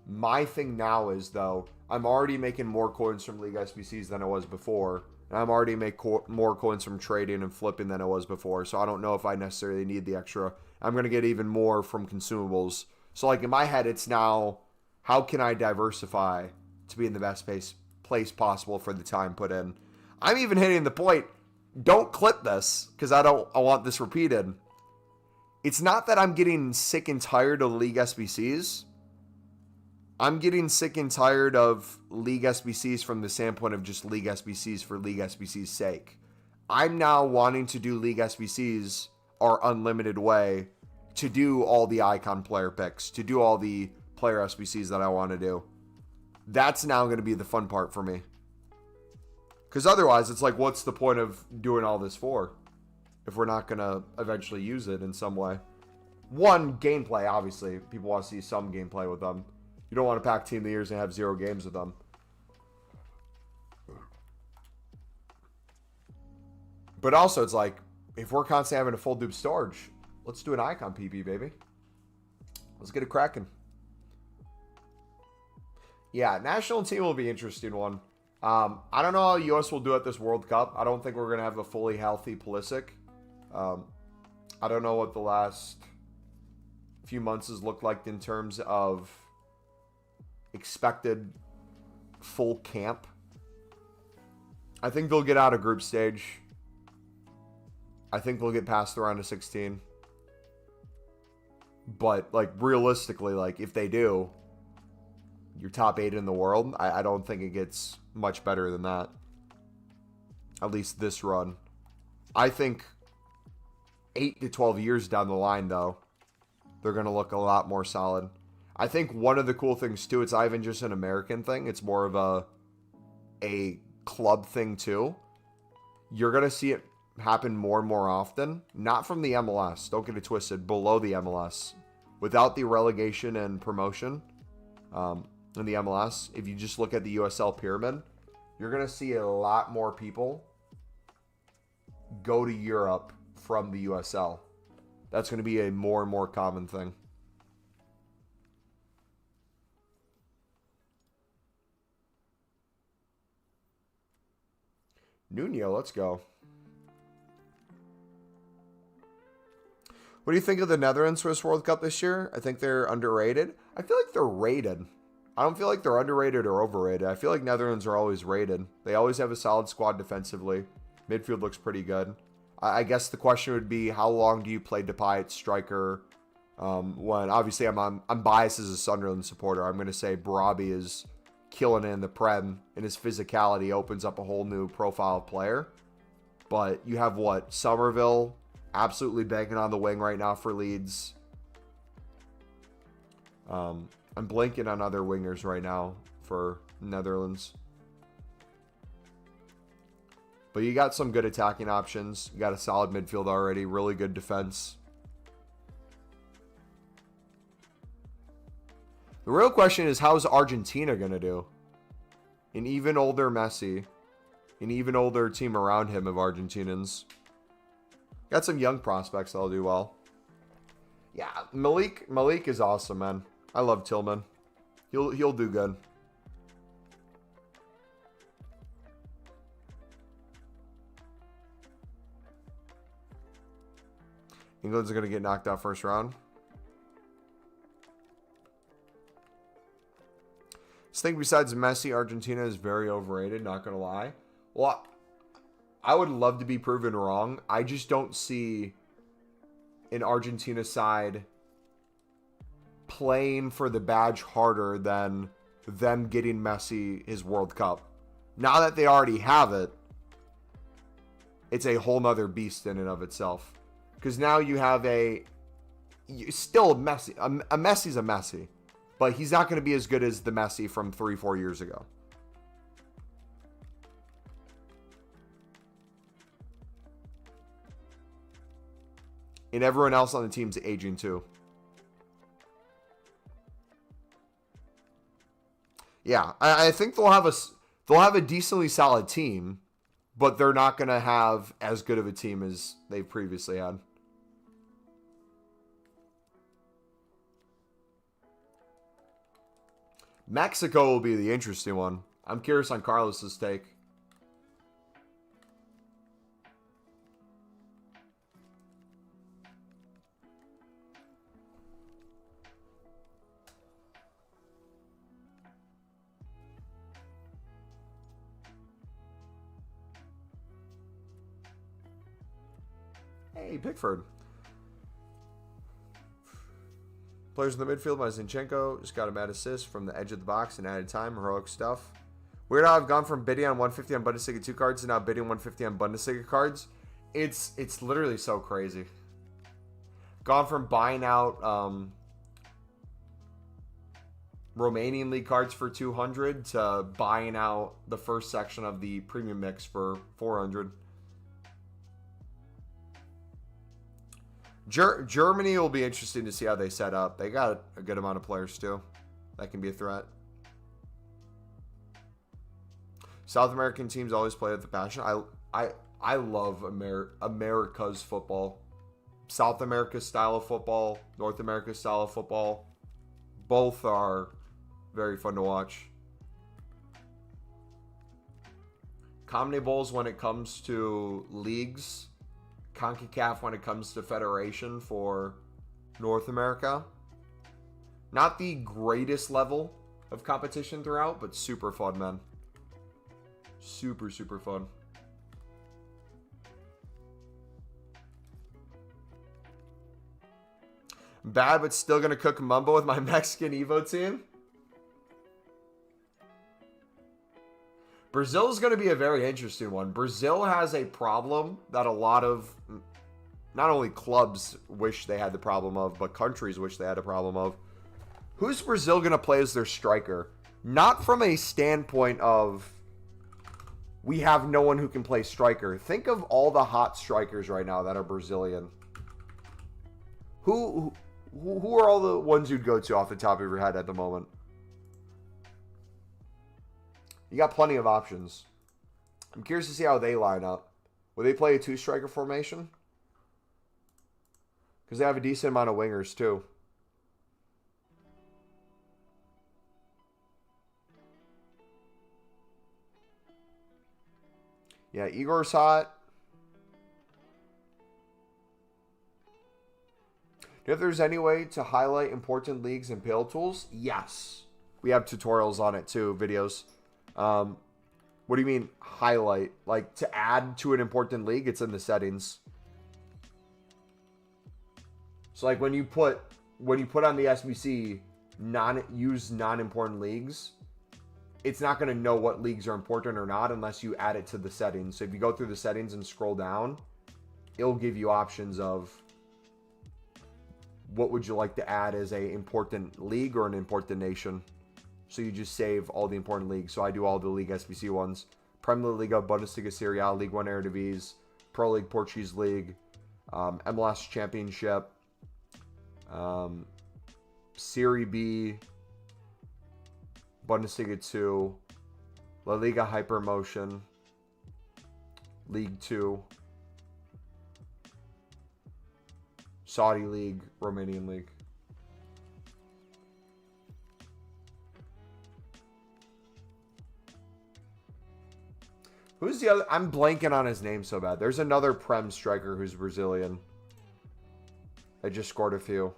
My thing now is, though, I'm already making more coins from League SBCs than I was before. And I'm already making more coins from trading and flipping than I was before. So I don't know if I necessarily need the extra. I'm going to get even more from consumables. So like in my head, it's now, how can I diversify to be in the best place possible for the time put in? I'm even hitting the point, don't clip this, because I want this repeated. It's not that I'm getting sick and tired of League SBCs. I'm getting sick and tired of League SBCs from the standpoint of just League SBCs for League SBC's sake. I'm now wanting to do League SBCs our unlimited way, to do all the icon player picks, to do all the player SBCs that I want to do. That's now going to be the fun part for me. Because otherwise, it's like, what's the point of doing all this for, if we're not going to eventually use it in some way? One, gameplay, obviously. People want to see some gameplay with them. You don't want to pack Team of the Years and have 0 games with them. But also, it's like, if we're constantly having a full dupe storage, let's do an icon PP, baby. Let's get it cracking. Yeah, national team will be an interesting one. I don't know how U.S. will do at this World Cup. I don't think we're going to have a fully healthy Pulisic. I don't know what the last few months has looked like in terms of expected full camp. I think they'll get out of group stage. I think they'll get past the round of 16. But, like, realistically, like, if they do, you're top 8 in the world. I don't think it gets much better than that. At least this run. I think 8 to 12 years down the line, though, they're going to look a lot more solid. I think one of the cool things, too, it's not even just an American thing. It's more of a club thing, too. You're going to see it happen more and more often. Not from the MLS. Don't get it twisted. Below the MLS. Without the relegation and promotion in the MLS, if you just look at the USL pyramid, you're going to see a lot more people go to Europe from the USL. That's going to be a more and more common thing. Nuno, let's go. What do you think of the Netherlands for this World Cup this year? I think they're underrated. I feel like they're rated. I don't feel like they're underrated or overrated. I feel like Netherlands are always rated. They always have a solid squad defensively. Midfield looks pretty good. I guess the question would be, how long do you play Depay at striker? When obviously I'm biased as a Sunderland supporter. I'm going to say Barabi is killing it in the Prem, and his physicality opens up a whole new profile of player. But you have what? Somerville absolutely banging on the wing right now for Leeds. I'm blanking on other wingers right now for Netherlands. But you got some good attacking options. You got a solid midfield already. Really good defense. The real question is, how is Argentina going to do? An even older Messi. An even older team around him of Argentinians. Got some young prospects that'll do well. Yeah, Malik is awesome, man. I love Tillman. He'll do good. England's going to get knocked out first round. This thing besides Messi, Argentina is very overrated, not going to lie. Well, I would love to be proven wrong. I just don't see an Argentina side playing for the badge harder than them getting Messi his World Cup. Now that they already have it, it's a whole nother beast in and of itself. Because now you have still a Messi. A Messi's a Messi. But he's not going to be as good as the Messi from 3-4 years ago. And everyone else on the team's aging too. Yeah, I think they'll have a decently solid team, but they're not going to have as good of a team as they've previously had. Mexico will be the interesting one. I'm curious on Carlos's take. Hey, Pickford. Players in the midfield, Zinchenko just got a mad assist from the edge of the box in added time. Heroic stuff. Weird how I've gone from bidding on 150 on Bundesliga 2 cards to now bidding 150 on Bundesliga cards. It's literally so crazy. Gone from buying out Romanian League cards for 200 to buying out the first section of the premium mix for 400. Germany will be interesting to see how they set up. They got a good amount of players too. That can be a threat. South American teams always play with the passion. I love America's football. South America's style of football, North America's style of football. Both are very fun to watch. CONMEBOLs when it comes to leagues. CONCACAF when it comes to federation for North America. Not the greatest level of competition throughout, but super fun, man. Super, super fun. Bad, but still going to cook Mumbo with my Mexican Evo team. Brazil is going to be a very interesting one. Brazil has a problem that a lot of, not only clubs wish they had the problem of, but countries wish they had a problem of. Who's Brazil going to play as their striker? Not from a standpoint of, we have no one who can play striker. Think of all the hot strikers right now that are Brazilian. Who are all the ones you'd go to off the top of your head at the moment? You got plenty of options. I'm curious to see how they line up. Will they play a two-striker formation? Because they have a decent amount of wingers, too. Yeah, Igor's hot. Do you know if there's any way to highlight important leagues in Pale Tools? Yes. We have tutorials on it, too, videos. What do you mean highlight? Like to add to an important league, it's in the settings. So like when you put on the SBC non-important leagues, it's not going to know what leagues are important or not unless you add it to the settings. So if you go through the settings and scroll down, it'll give you options of what would you like to add as a important league or an important nation. So you just save all the important leagues. So I do all the League SBC ones. Premier Liga, Bundesliga, Serie A, League 1 Eredivisie, Pro League, Portuguese League, MLS Championship, Serie B, Bundesliga 2, La Liga Hypermotion, League 2, Saudi League, Romanian League. Who's the other? I'm blanking on his name so bad. There's another Prem striker who's Brazilian. I just scored a few.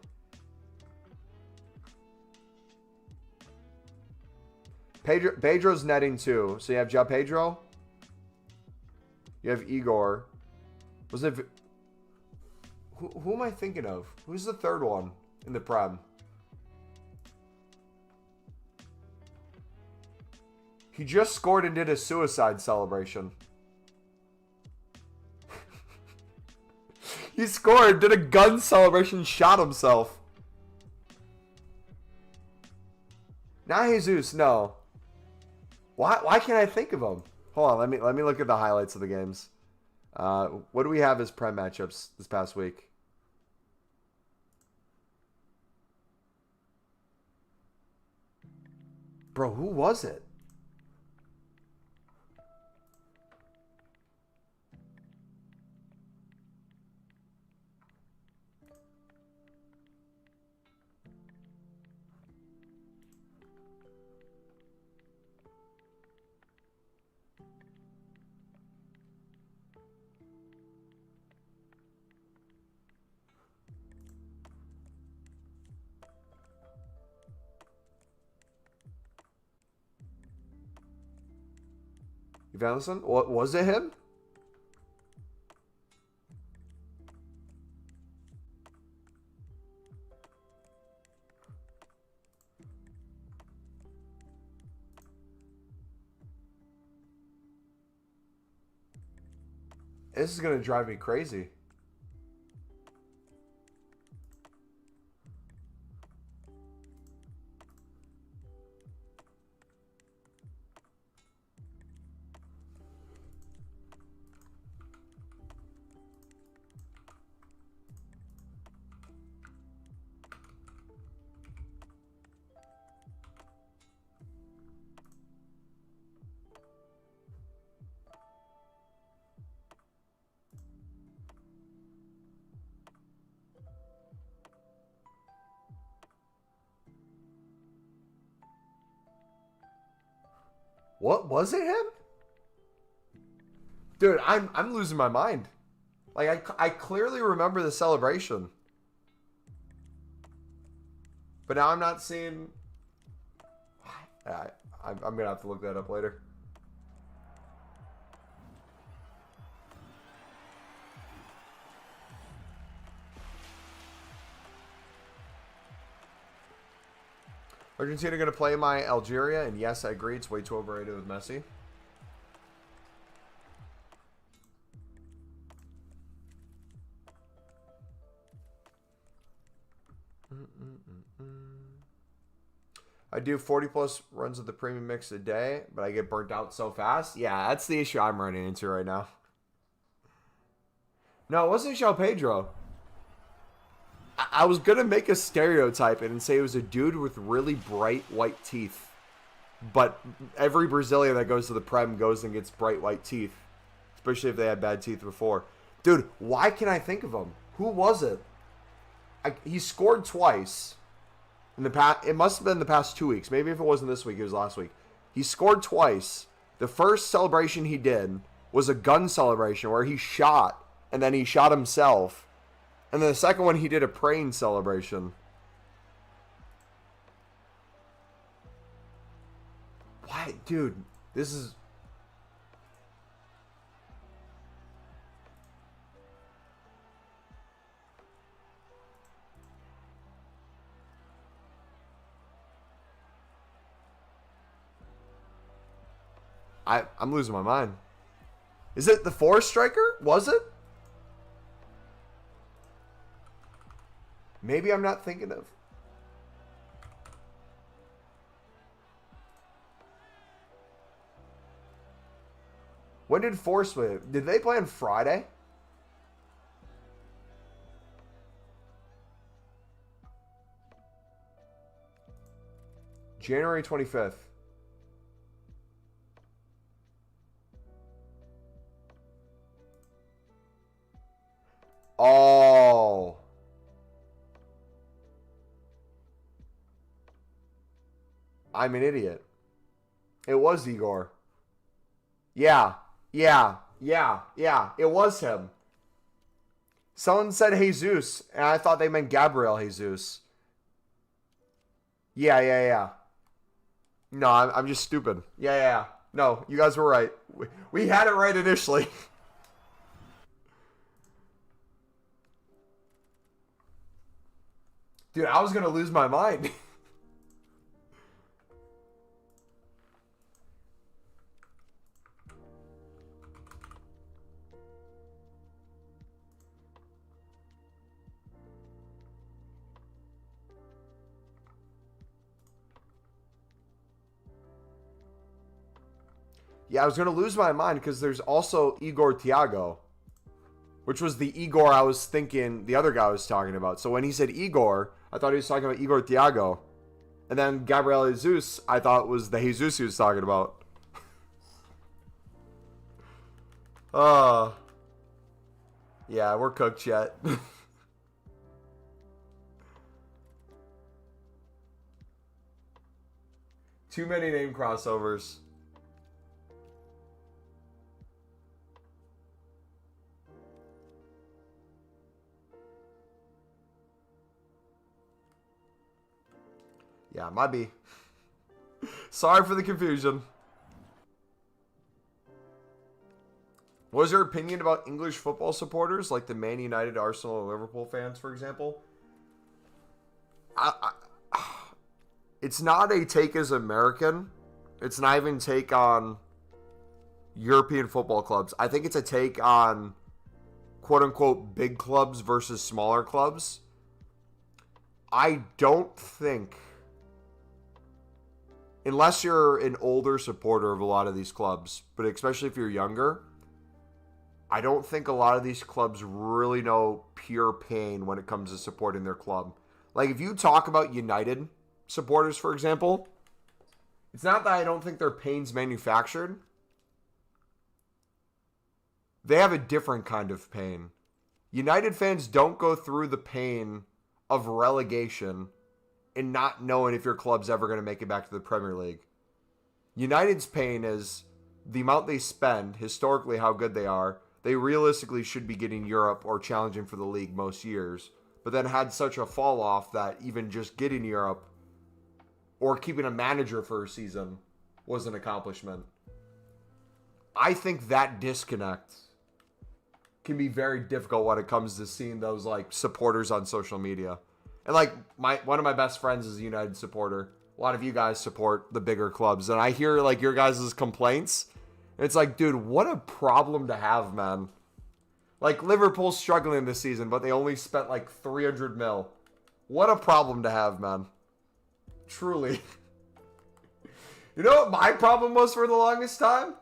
Pedro's netting too. So you have Ja Pedro. You have Igor. Was it? Who am I thinking of? Who's the third one in the Prem? He just scored and did a suicide celebration. He scored, did a gun celebration, shot himself. Not Jesus, no. Why can't I think of him? Hold on, let me look at the highlights of the games. What do we have as Prem matchups this past week? Bro, who was it? Evanson? What was it him? This is gonna drive me crazy. What was it him? Dude, I'm losing my mind. Like I clearly remember the celebration. But now I'm not seeing. I'm gonna have to look that up later. Argentina going to play my Algeria, and yes, I agree. It's way too overrated with Messi. I do 40 plus runs of the premium mix a day, but I get burnt out so fast. Yeah, that's the issue I'm running into right now. No, it wasn't João Pedro. I was going to make a stereotype and say it was a dude with really bright white teeth. But every Brazilian that goes to the Prem goes and gets bright white teeth. Especially if they had bad teeth before. Dude, why can't I think of him? Who was it? He scored twice. In the past, it must have been the past 2 weeks. Maybe if it wasn't this week, it was last week. He scored twice. The first celebration he did was a gun celebration where he shot. And then he shot himself. And then the second one, he did a praying celebration. Why? Dude, this is... I'm losing my mind. Is it the Forest Striker? Was it? Maybe I'm not thinking of. When did Forest play? Did they play on Friday? January 25th. Oh. I'm an idiot. It was Igor. Yeah. It was him. Someone said Jesus, and I thought they meant Gabriel Jesus. Yeah. No, I'm just stupid. Yeah. No, you guys were right. We had it right initially. Dude, I was going to lose my mind. Yeah, I was going to lose my mind because there's also Igor Thiago, which was the Igor I was thinking the other guy was talking about. So when he said Igor, I thought he was talking about Igor Thiago. And then Gabriel Jesus, I thought was the Jesus he was talking about. Yeah, we're cooked yet. Too many name crossovers. Yeah, might be. Sorry for the confusion. What was your opinion about English football supporters, like the Man United, Arsenal, and Liverpool fans, for example? It's not a take as American. It's not even a take on European football clubs. I think it's a take on quote-unquote big clubs versus smaller clubs. I don't think, unless you're an older supporter of a lot of these clubs, but especially if you're younger, I don't think a lot of these clubs really know pure pain when it comes to supporting their club. Like, if you talk about United supporters, for example, it's not that I don't think their pain's manufactured. They have a different kind of pain. United fans don't go through the pain of relegation and not knowing if your club's ever going to make it back to the Premier League. United's pain is the amount they spend, historically how good they are. They realistically should be getting Europe or challenging for the league most years, but then had such a fall off that even just getting Europe or keeping a manager for a season was an accomplishment. I think that disconnect can be very difficult when it comes to seeing those like supporters on social media. And like one of my best friends is a United supporter. A lot of you guys support the bigger clubs, and I hear like your guys' complaints. And it's like, dude, what a problem to have, man. Like, Liverpool's struggling this season, but they only spent like 300 mil. What a problem to have, man. Truly. You know what my problem was for the longest time?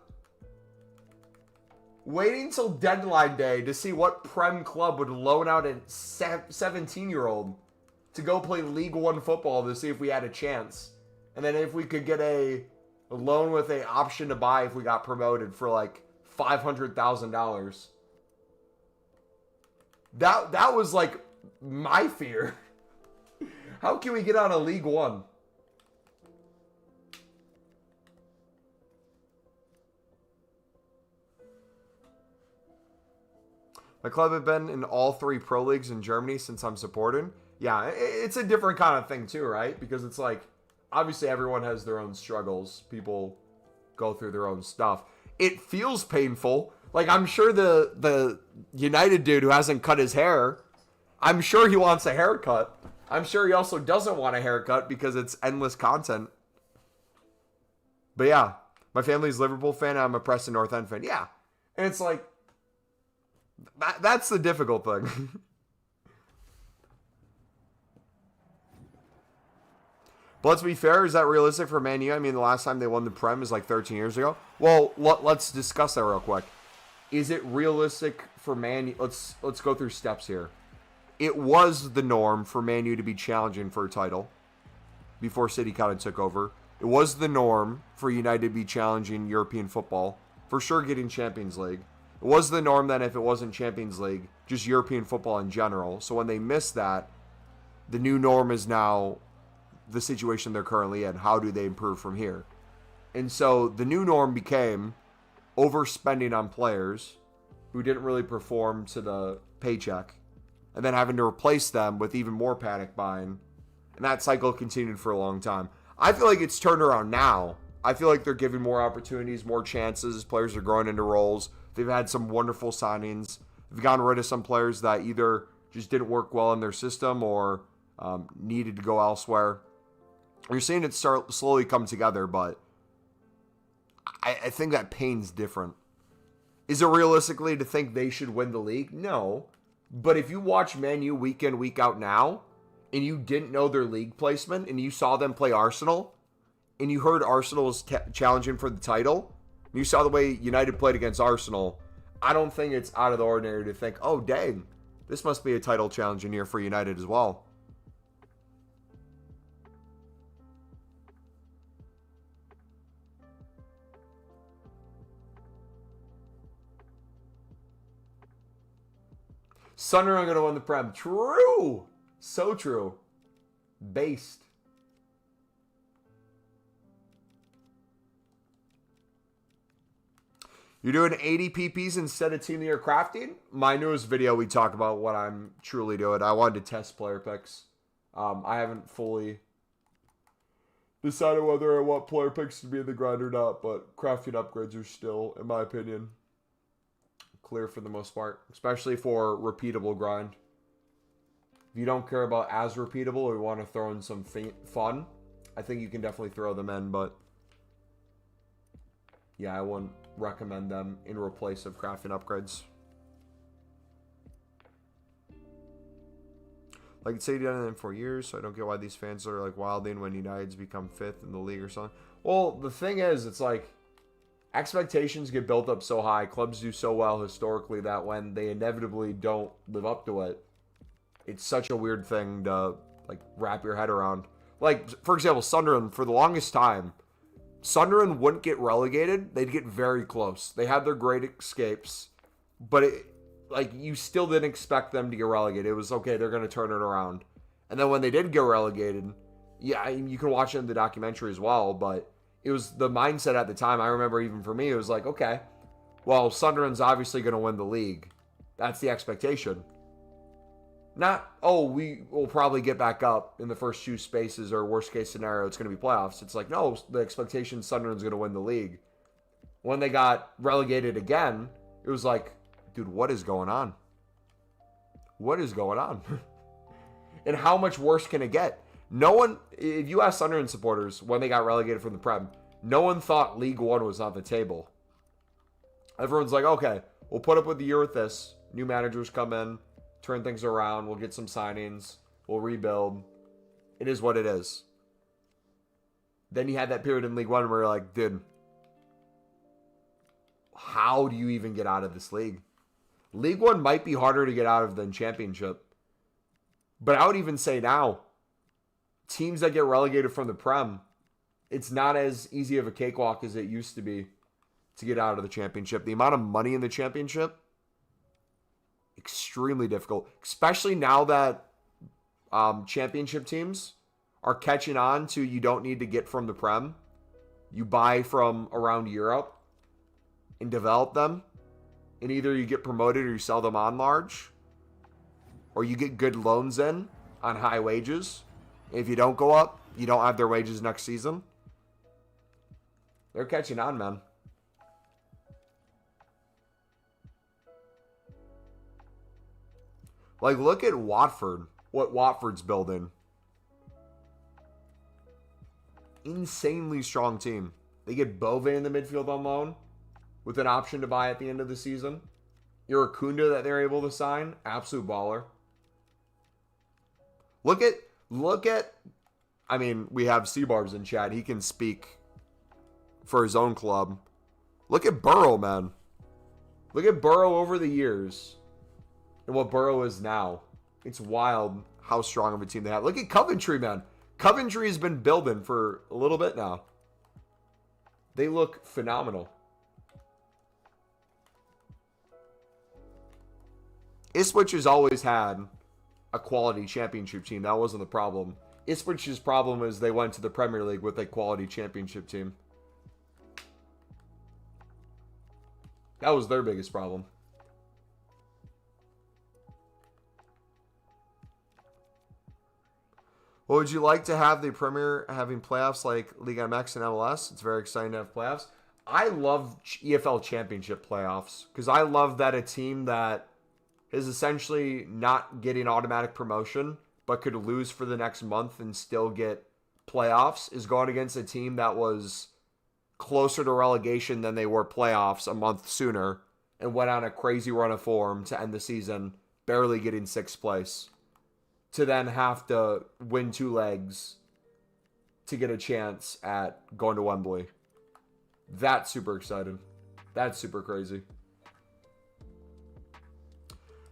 Waiting till deadline day to see what Prem club would loan out a 17-year-old to go play League One football to see if we had a chance. And then if we could get a loan with an option to buy if we got promoted for like $500,000. That was like my fear. How can we get out of League One? My club have been in all 3 pro leagues in Germany since I'm supporting. Yeah, it's a different kind of thing too, right? Because it's like, obviously everyone has their own struggles. People go through their own stuff. It feels painful. Like, I'm sure the United dude who hasn't cut his hair, I'm sure he wants a haircut. I'm sure he also doesn't want a haircut because it's endless content. But yeah, My family's Liverpool fan. I'm a Preston North End fan. Yeah. And it's like, that's the difficult thing. But let's be fair. Is that realistic for Man U? I mean, the last time they won the Prem is like 13 years ago. Well, let's discuss that real quick. Is it realistic for Man U? Let's go through steps here. It was the norm for Man U to be challenging for a title before City kind of took over. It was the norm for United to be challenging European football, for sure getting Champions League. It was the norm then if it wasn't Champions League, just European football in general. So when they missed that, the new norm is now the situation they're currently in. How do they improve from here? And so the new norm became overspending on players who didn't really perform to the paycheck, and then having to replace them with even more panic buying. And that cycle continued for a long time. I feel like it's turned around now. I feel like they're giving more opportunities, more chances. Players are growing into roles. They've had some wonderful signings. They've gotten rid of some players that either just didn't work well in their system or needed to go elsewhere. You're seeing it start slowly come together, but I think that pain's different. Is it realistically to think they should win the league? No. But if you watch Man U week in, week out now, and you didn't know their league placement, and you saw them play Arsenal, and you heard Arsenal was challenging for the title, and you saw the way United played against Arsenal, I don't think it's out of the ordinary to think, oh, dang, this must be a title challenging year for United as well. Sunderland are going to win the Prem. True. So true. Based. You're doing 80 PPs instead of Team of the Year crafting? My newest video, we talk about what I'm truly doing. I wanted to test player picks. I haven't fully decided whether I want player picks to be in the grind or not, but crafting upgrades are still, in my opinion, clear for the most part, especially for repeatable grind. If you don't care about as repeatable or you want to throw in some fun, I think you can definitely throw them in, but yeah, I wouldn't recommend them in replace of crafting upgrades. Like City done it in 4 years, so I don't get why these fans are like wilding when United's become 5th in the league or something. Well, the thing is, it's like expectations get built up so high. Clubs do so well historically that when they inevitably don't live up to it, it's such a weird thing to like wrap your head around. Like, for example, Sunderland, for the longest time, Sunderland wouldn't get relegated. They'd get very close. They had their great escapes, but you still didn't expect them to get relegated. It was, okay, they're going to turn it around. And then when they did get relegated, yeah, you can watch it in the documentary as well, but it was the mindset at the time. I remember even for me, it was like, okay, well, Sunderland's obviously going to win the league. That's the expectation. Not, oh, we will probably get back up in the first few spaces, or worst case scenario, it's going to be playoffs. It's like, no, the expectation Sunderland's going to win the league. When they got relegated again, it was like, dude, what is going on? What is going on? And how much worse can it get? No one, if you ask Sunderland supporters when they got relegated from the Prem, no one thought League One was on the table. Everyone's like, okay, we'll put up with the year with this. New managers come in, turn things around, we'll get some signings, we'll rebuild. It is what it is. Then you had that period in League One where you're like, dude, how do you even get out of this league? League One might be harder to get out of than Championship. But I would even say now, teams that get relegated from the Prem, it's not as easy of a cakewalk as it used to be to get out of the Championship. The amount of money in the Championship, extremely difficult. Especially now that Championship teams are catching on to you don't need to get from the Prem. You buy from around Europe and develop them. And either you get promoted or you sell them on large. Or you get good loans in on high wages. If you don't go up, you don't have their wages next season. They're catching on, man. Like, look at Watford. What Watford's building. Insanely strong team. They get Bove in the midfield on loan with an option to buy at the end of the season. Iracunda that they're able to sign. Absolute baller. Look at, I mean, we have Seabarbs in chat. He can speak for his own club. Look at Burrow, man. Look at Burrow over the years and what Burrow is now. It's wild how strong of a team they have. Look at Coventry, man. Coventry has been building for a little bit now. They look phenomenal. Ipswich has always had a quality championship team. That wasn't the problem. Ipswich's problem is they went to the Premier League with a quality championship team. That was their biggest problem. What would you like to have the Premier having playoffs like Liga MX and MLS? It's very exciting to have playoffs. I love EFL Championship playoffs because I love that a team that is essentially not getting automatic promotion but could lose for the next month and still get playoffs is going against a team that was closer to relegation than they were playoffs a month sooner and went on a crazy run of form to end the season barely getting 6th place, to then have to win 2 legs to get a chance at going to Wembley. That's super exciting. That's super crazy.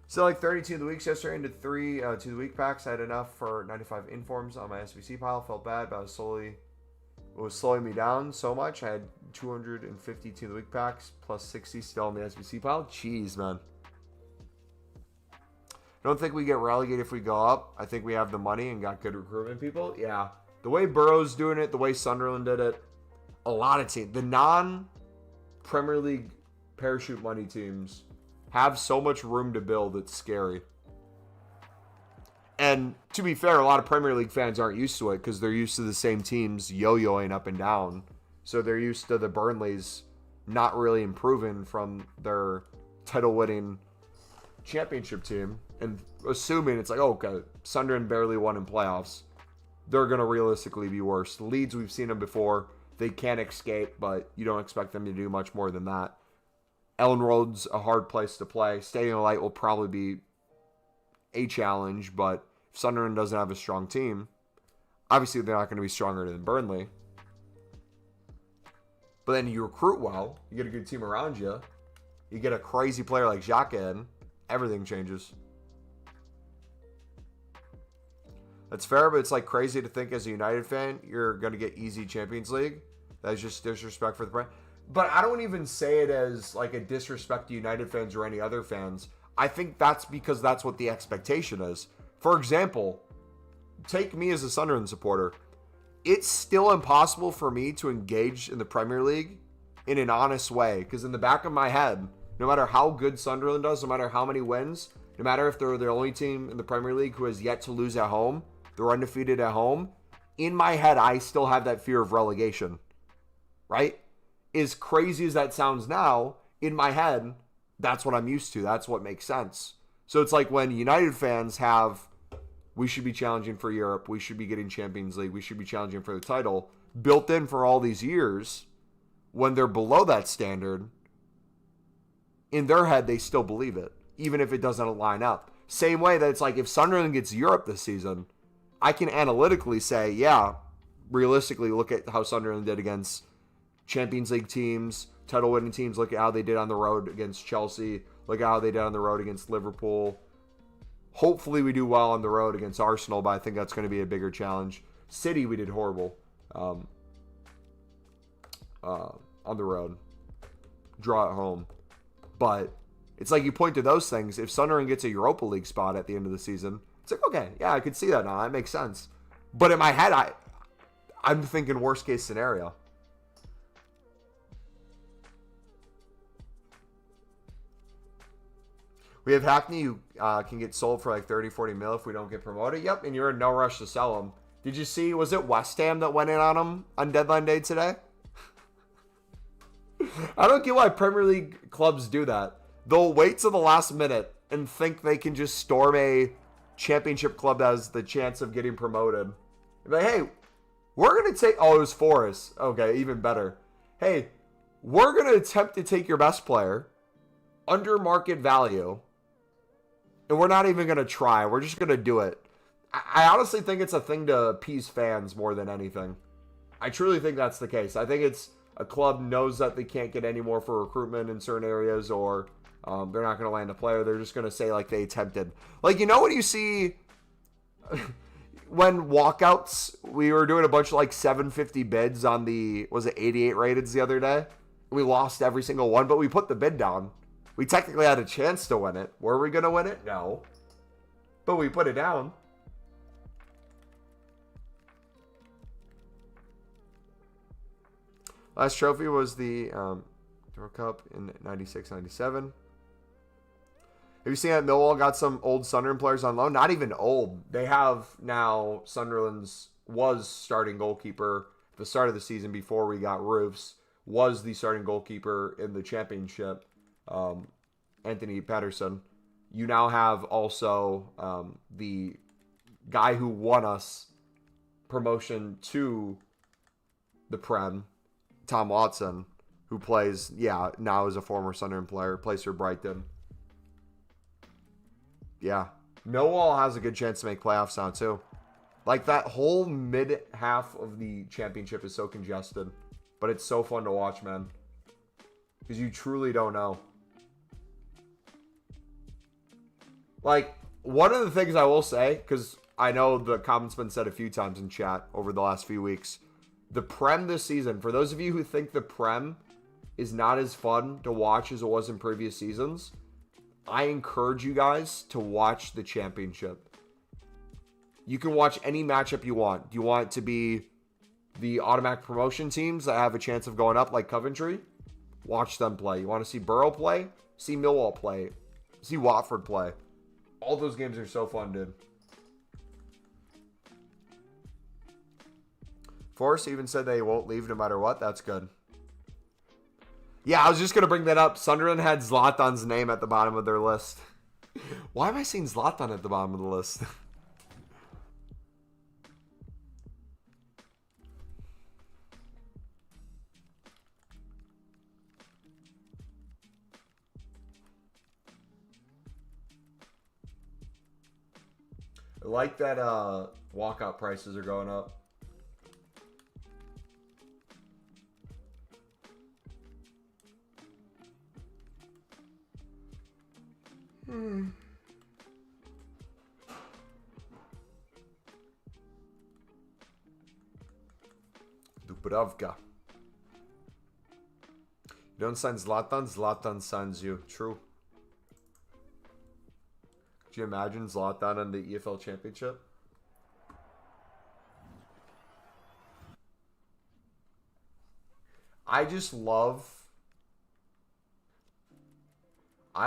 So like 32 of the weeks yesterday into 3 2 the week packs. I had enough for 95 informs on my SBC pile. Felt bad, but it was slowing me down so much. I had 250 2 the week packs plus 60 still in the SBC pile. Jeez, man. I don't think we get relegated if we go up. I think we have the money and got good recruitment people. Yeah. The way Burrow's doing it, the way Sunderland did it, a lot of teams, the non-Premier League parachute money teams have so much room to build, it's scary. And to be fair, a lot of Premier League fans aren't used to it because they're used to the same teams yo-yoing up and down. So they're used to the Burnleys not really improving from their title-winning championship team and assuming it's like, oh, okay, Sunderland barely won in playoffs. They're going to realistically be worse. Leeds, we've seen them before. They can't escape, but you don't expect them to do much more than that. Ellen Road's a hard place to play. Staying Light will probably be a challenge, but if Sunderland doesn't have a strong team, obviously they're not going to be stronger than Burnley. But then you recruit well, you get a good team around you, you get a crazy player like Xhaka in, everything changes. That's fair, but it's like crazy to think as a United fan, you're going to get easy Champions League. That's just disrespect for the brand. But I don't even say it as like a disrespect to United fans or any other fans. I think that's because that's what the expectation is. For example, take me as a Sunderland supporter. It's still impossible for me to engage in the Premier League in an honest way. Because in the back of my head, no matter how good Sunderland does, no matter how many wins, no matter if they're the only team in the Premier League who has yet to lose at home, they're undefeated at home, in my head, I still have that fear of relegation. Right? As crazy as that sounds now, in my head, that's what I'm used to. That's what makes sense. So it's like when United fans have, we should be challenging for Europe, we should be getting Champions League, we should be challenging for the title, built in for all these years, when they're below that standard, in their head, they still believe it, even if it doesn't line up. Same way that it's like if Sunderland gets Europe this season, I can analytically say, yeah, realistically, look at how Sunderland did against Champions League teams, title-winning teams. Look at how they did on the road against Chelsea. Look at how they did on the road against Liverpool. Hopefully we do well on the road against Arsenal, but I think that's going to be a bigger challenge. City, we did horrible on the road. Draw at home. But it's like you point to those things. If Sunderland gets a Europa League spot at the end of the season, it's like, okay, yeah, I could see that now. That makes sense. But in my head, I'm thinking worst-case scenario. We have Hackney who can get sold for like 30, 40 mil if we don't get promoted. Yep, and you're in no rush to sell him. Did you see, was it West Ham that went in on him on deadline day today? I don't get why Premier League clubs do that. They'll wait till the last minute and think they can just storm a championship club that has the chance of getting promoted. Like, hey, we're going to take... Oh, it was Forest. Okay, even better. hey, we're going to attempt to take your best player under market value, and we're not even going to try. We're just going to do it. I honestly think it's a thing to appease fans more than anything. I truly think that's the case. I think it's a club knows that they can't get any more for recruitment in certain areas, or they're not going to land a player. They're just going to say, like, they attempted. Like, you know what you see when walkouts, we were doing a bunch of, like, 750 bids on the, was it 88 rateds the other day? We lost every single one, but we put the bid down. We technically had a chance to win it. Were we going to win it? No. But we put it down. Last trophy was the World Cup in 96-97. Have you seen that Millwall got some old Sunderland players on loan? Not even old. They have now Sunderland's was starting goalkeeper at the start of the season before we got Roofs. Was the starting goalkeeper in the championship, Anthony Patterson. You now have also the guy who won us promotion to the Prem, Tom Watson, who plays, now is a former Sunderland player, plays for Brighton. Yeah. Millwall has a good chance to make playoffs now, too. Like, that whole mid-half of the championship is so congested. But it's so fun to watch, man. Because you truly don't know. Like, one of the things I will say, because I know the comment's been said a few times in chat over the last few weeks, the Prem this season, for those of you who think the Prem is not as fun to watch as it was in previous seasons, I encourage you guys to watch the championship. You can watch any matchup you want. Do you want it to be the automatic promotion teams that have a chance of going up like Coventry? Watch them play. You want to see Borough play? See Millwall play. See Watford play. All those games are so fun, dude. Forrest even said they won't leave no matter what. That's good. Yeah, I was just going to bring that up. Sunderland had Zlatan's name at the bottom of their list. Why am I seeing Zlatan at the bottom of the list? I like that walkout prices are going up. Dubravka. You don't sign Zlatan, Zlatan signs you. True. Could you imagine Zlatan in the EFL Championship? I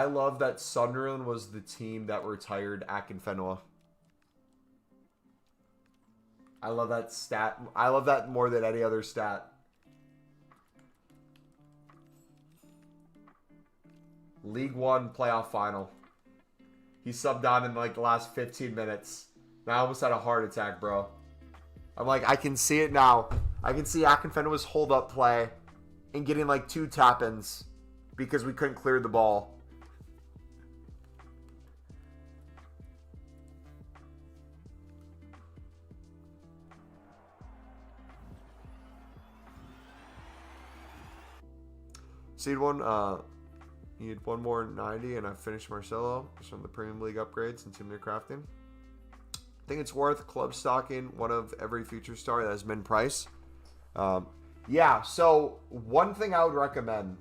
love that Sunderland was the team that retired Akinfenwa. I love that stat. I love that more than any other stat. League One playoff final. He subbed on in like the last 15 minutes. Now I almost had a heart attack, bro. I'm like, I can see it now. I can see Akinfenwa's hold-up play and getting like 2 tap-ins because we couldn't clear the ball. Seed one, need one more 90, and I finished Marcelo from the Premium League upgrades and Team Crafting. I think it's worth club stocking one of every future star that has min price. Yeah, so one thing I would recommend,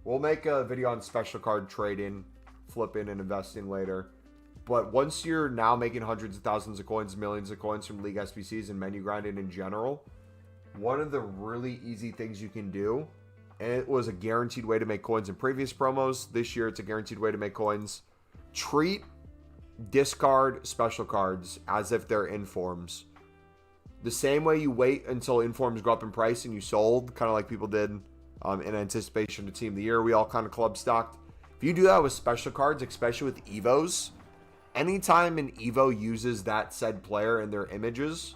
we'll make a video on special card trading, flipping, and investing later. But once you're now making hundreds of thousands of coins, millions of coins from League SBCs and menu grinding in general, one of the really easy things you can do, and it was a guaranteed way to make coins in previous promos. This year, it's a guaranteed way to make coins. Treat discard special cards as if they're informs. The same way you wait until informs go up in price and you sold, kind of like people did in anticipation of Team of the Year. We all kind of club stocked. If you do that with special cards, especially with Evos, anytime an Evo uses that said player in their images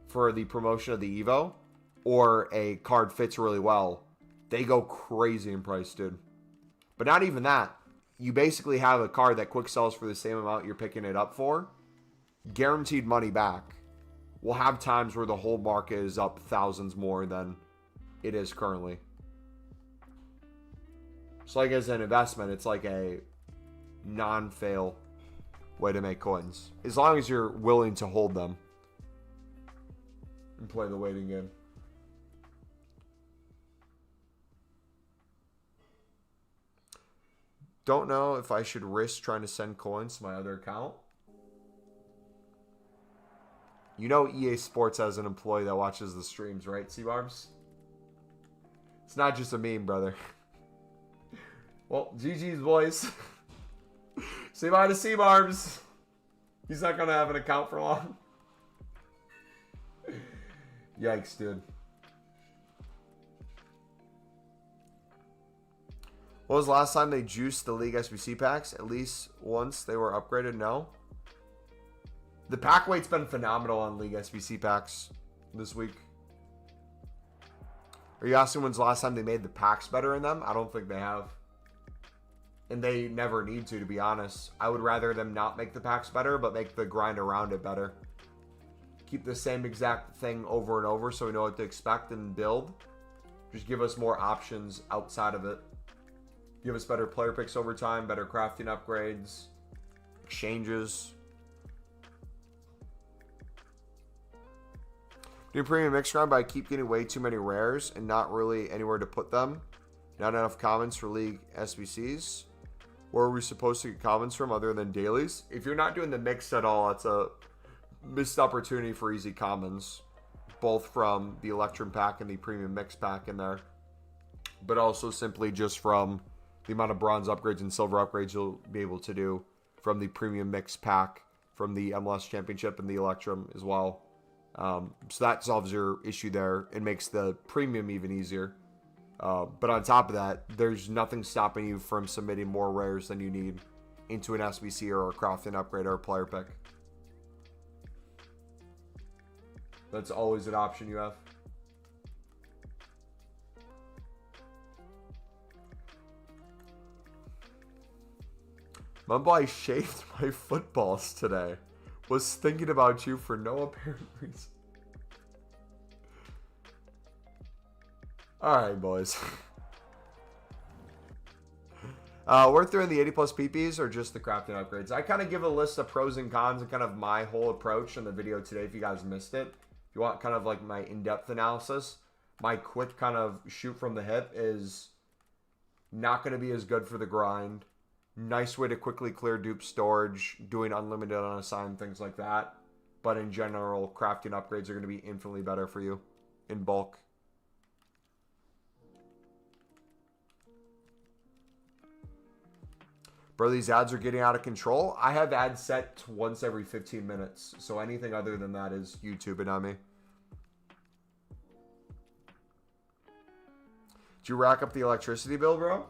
for the promotion of the Evo, or a card fits really well, They go crazy in price, dude. But not even that. You basically have a card that quick sells for the same amount you're picking it up for. Guaranteed money back. We'll have times where the whole market is up thousands more than it is currently. So like as an investment, it's like a non-fail way to make coins. As long as you're willing to hold them and play the waiting game. Don't know if I should risk trying to send coins to my other account. You know EA Sports has an employee that watches the streams, right, C-Barbs? It's not just a meme, brother. Well, GG's, boys. Say bye to C-Barbs. He's not going to have an account for long. Yikes, dude. When was the last time they juiced the League SBC packs? At least once they were upgraded? No. The pack weight's been phenomenal on League SBC packs this week. Are you asking when's the last time they made the packs better in them? I don't think they have. And they never need to be honest. I would rather them not make the packs better, but make the grind around it better. Keep the same exact thing over and over so we know what to expect and build. Just give us more options outside of it. Give us better player picks over time, better crafting upgrades, exchanges. New premium mix grind, but I keep getting way too many rares and not really anywhere to put them. Not enough commons for League SBCs. Where are we supposed to get commons from other than dailies? If you're not doing the mix at all, it's a missed opportunity for easy commons. Both from the Electrum pack and the premium mix pack in there. But also simply just from the amount of bronze upgrades and silver upgrades you'll be able to do from the premium mix pack, from the MLS Championship and the Electrum as well. So that solves your issue there. It makes the premium even easier. But on top of that, there's nothing stopping you from submitting more rares than you need into an SBC or a crafting upgrade or a player pick. That's always an option you have. Mumbo, I shaved my footballs today. Was thinking about you for no apparent reason. Alright, boys. We're throwing the 80 plus PPs or just the crafting upgrades. I kind of give a list of pros and cons and kind of my whole approach in the video today if you guys missed it. If you want kind of like my in-depth analysis, my quick kind of shoot from the hip is not going to be as good for the grind. Nice way to quickly clear dupe storage, doing unlimited unassigned, things like that. But in general, crafting upgrades are going to be infinitely better for you in bulk. Bro, these ads are getting out of control. I have ads set once every 15 minutes. So anything other than that is YouTube and not me. Did you rack up the electricity bill, bro?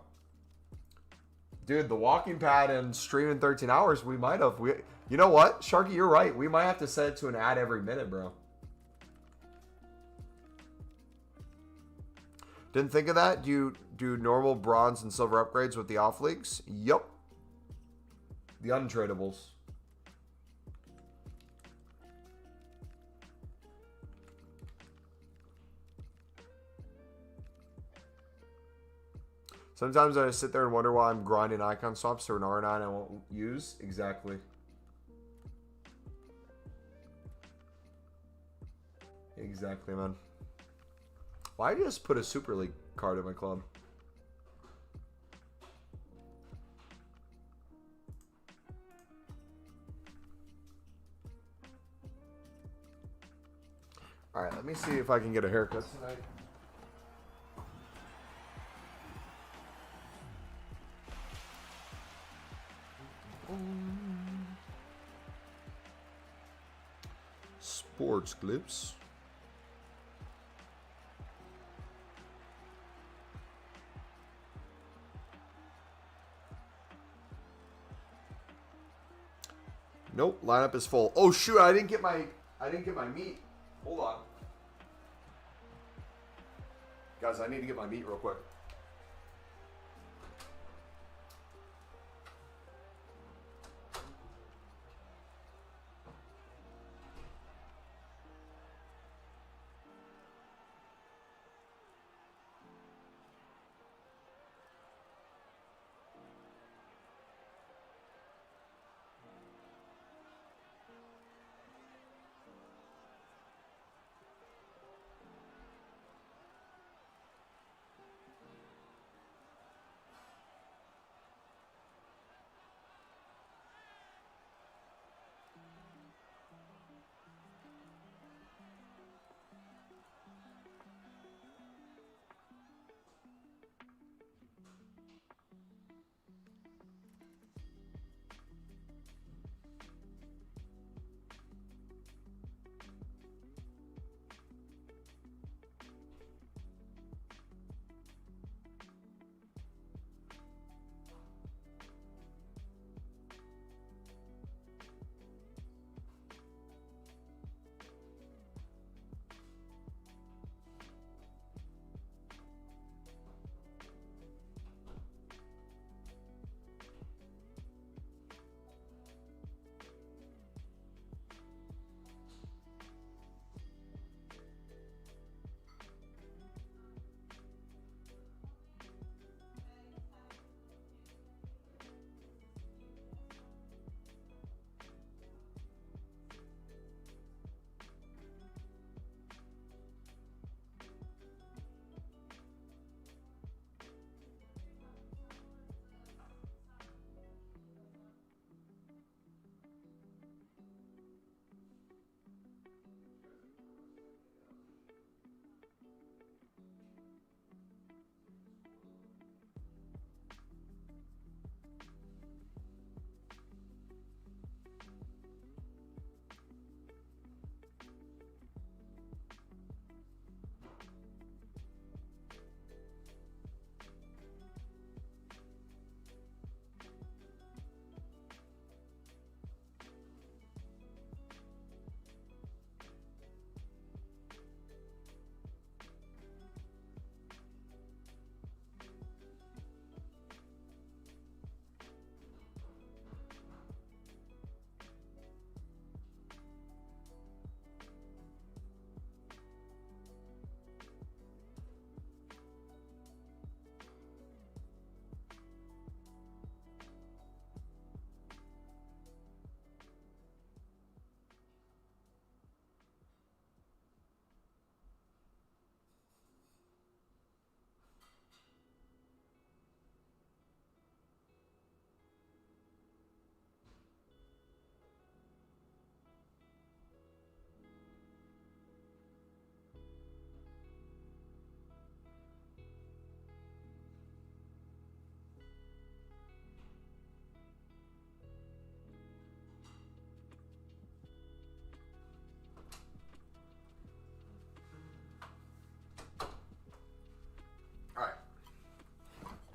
Dude, the walking pad and streaming 13 hours, we might have. You know what? Sharky, you're right. We might have to set it to an ad every minute, bro. Didn't think of that? Do you do normal bronze and silver upgrades with the off leagues? Yup. The untradables. Sometimes I sit there and wonder why I'm grinding icon swaps for an R9 I won't use. Exactly. Exactly, man. Why did I just put a Super League card in my club? Alright, let me see if I can get a haircut tonight. Sports clips. Nope, lineup is full. Oh shoot, I didn't get my meat. Hold on. Guys, I need to get my meat real quick.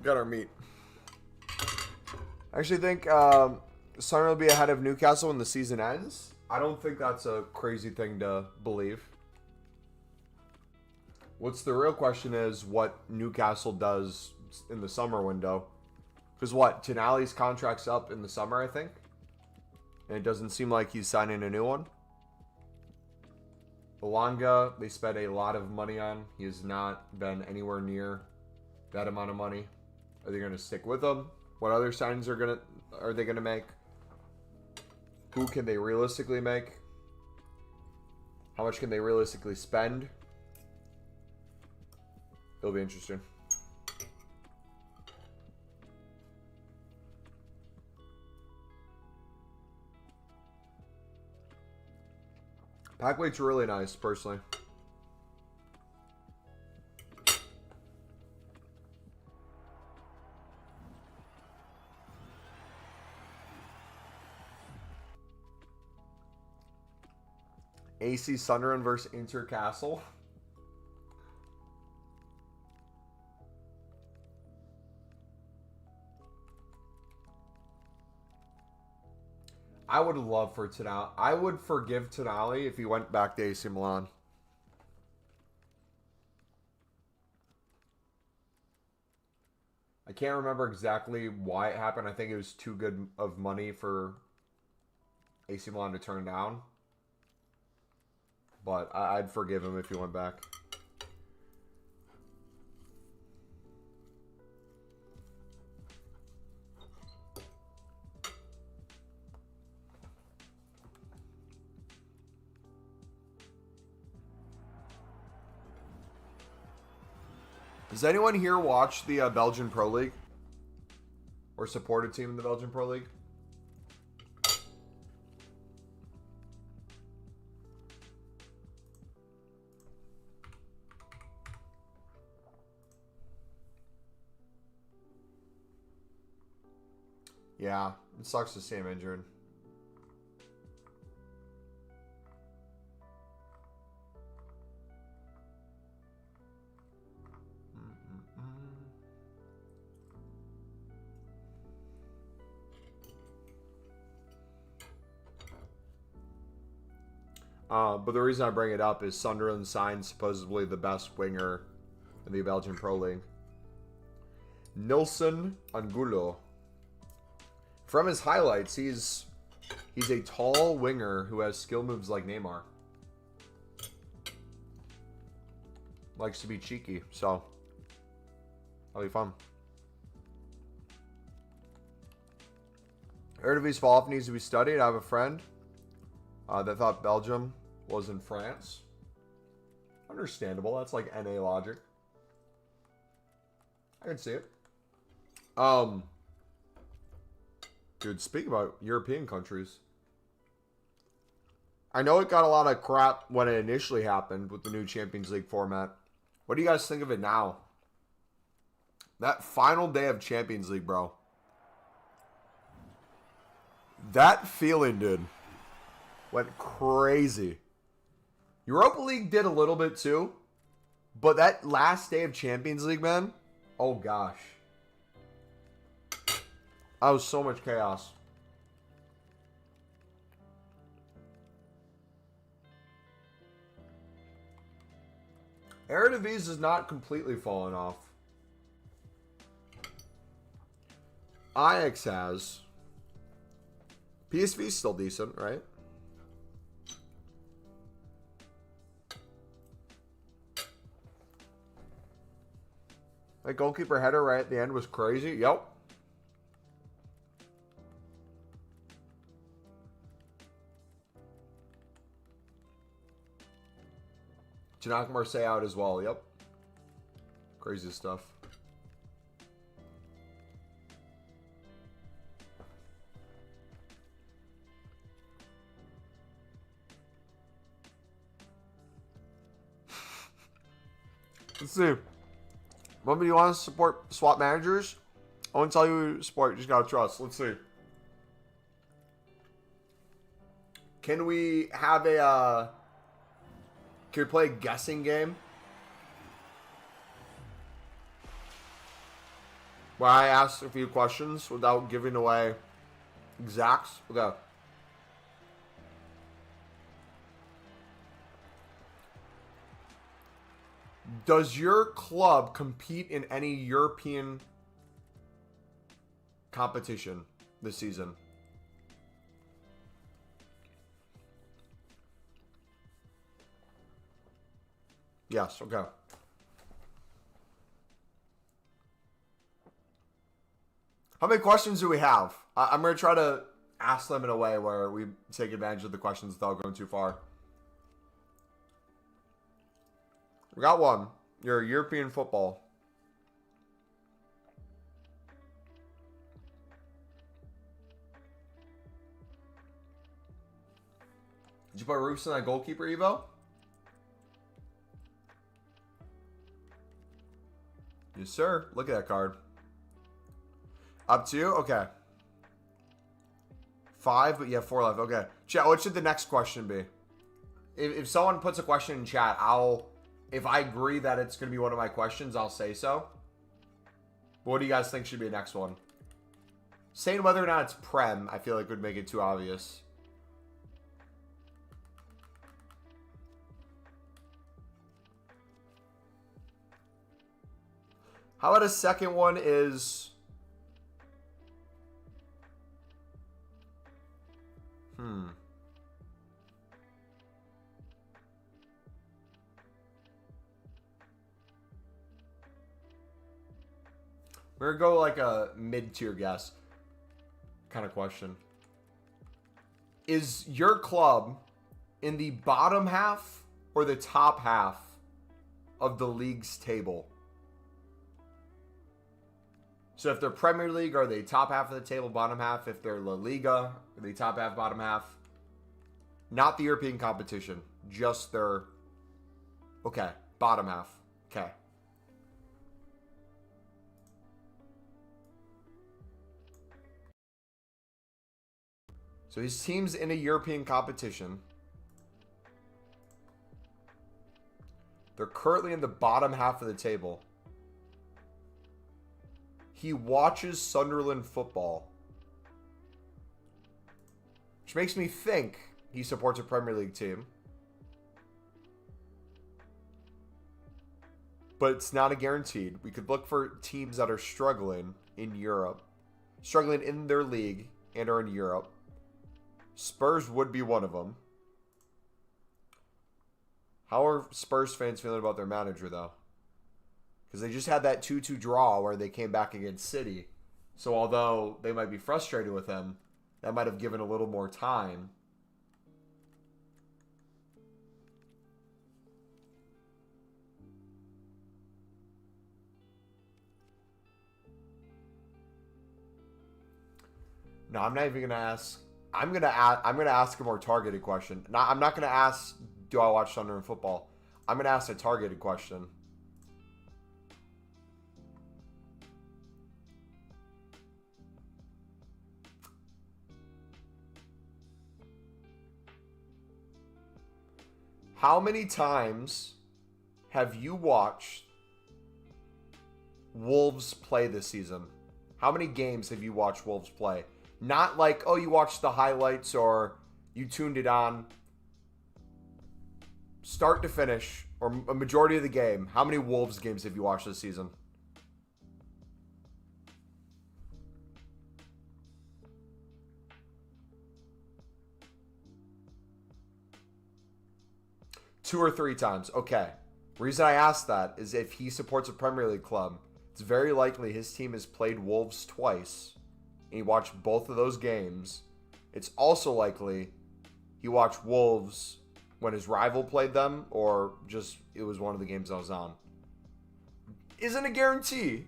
Got our meat. I actually think Sunderland will be ahead of Newcastle when the season ends. I don't think that's a crazy thing to believe. What's the real question is what Newcastle does in the summer window. Because what? Tonali's contract's up in the summer, I think. And it doesn't seem like he's signing a new one. Belanga, they spent a lot of money on. He has not been anywhere near that amount of money. Are they going to stick with him? What other signings are they going to make? Who can they realistically make? How much can they realistically spend? It'll be interesting. Pack weight's really nice, personally. AC Sunderland versus Intercastle. I would love for Tonali. I would forgive Tonali if he went back to AC Milan. I can't remember exactly why it happened. I think it was too good of money for AC Milan to turn down. But I'd forgive him if he went back. Does anyone here watch the Belgian Pro League? Or support a team in the Belgian Pro League? Yeah, it sucks to see him injured. But the reason I bring it up is Sunderland signed supposedly the best winger in the Belgian Pro League. Nilson Angulo. From his highlights, he's a tall winger who has skill moves like Neymar. Likes to be cheeky, so that'll be fun. Eredivisie fall-off needs to be studied. I have a friend that thought Belgium was in France. Understandable. That's like NA logic. I can see it. Dude, speak about European countries. I know it got a lot of crap when it initially happened with the new Champions League format. What do you guys think of it now? That final day of Champions League, bro. That feeling, dude, went crazy. Europa League did a little bit too. But that last day of Champions League, man. Oh, gosh. That was so much chaos. Eredivisie is not completely fallen off. Ajax has. PSV is still decent, right? That goalkeeper header right at the end was crazy. Yep. To knock Marseille out as well. Yep. Crazy stuff. Let's see. Remember, you want to support swap managers? I won't tell you who to support. You just gotta trust. Let's see. Can we have a... Can we play a guessing game? Where I asked a few questions without giving away exacts. Okay. Does your club compete in any European competition this season? Yes, okay. How many questions do we have? I'm going to try to ask them in a way where we take advantage of the questions without going too far. We got one. Your European football. Did you put Roos in that goalkeeper, Evo? Yes, sir. Look at that card. Up to you? Okay. 5, but you have 4 left. Okay. Chat, what should the next question be? If someone puts a question in chat, if I agree that it's going to be one of my questions, I'll say so. But what do you guys think should be the next one? Saying whether or not it's Prem, I feel like would make it too obvious. How about a second one is... We're going to go like a mid-tier guess kind of question. Is your club in the bottom half or the top half of the league's table? So if they're Premier League, are they top half of the table, bottom half? If they're La Liga, are they top half, bottom half? Not the European competition, just their... Okay, bottom half. Okay. So his team's in a European competition. They're currently in the bottom half of the table. He watches Sunderland football. Which makes me think he supports a Premier League team. But it's not a guaranteed. We could look for teams that are struggling in Europe. Struggling in their league and are in Europe. Spurs would be one of them. How are Spurs fans feeling about their manager, though? Because they just had that 2-2 draw where they came back against City. So although they might be frustrated with him, that might have given a little more time. No, I'm not even going to ask. I'm gonna ask a more targeted question. I'm not gonna ask, do I watch Sunderland football? I'm gonna ask a targeted question. How many times have you watched Wolves play this season? How many games have you watched Wolves play? Not like, oh, you watched the highlights or you tuned it on. Start to finish, or a majority of the game. How many Wolves games have you watched this season? Two or three times. Okay. Reason I asked that is if he supports a Premier League club, it's very likely his team has played Wolves twice, and he watched both of those games. It's also likely he watched Wolves when his rival played them, or just it was one of the games I was on. Isn't a guarantee.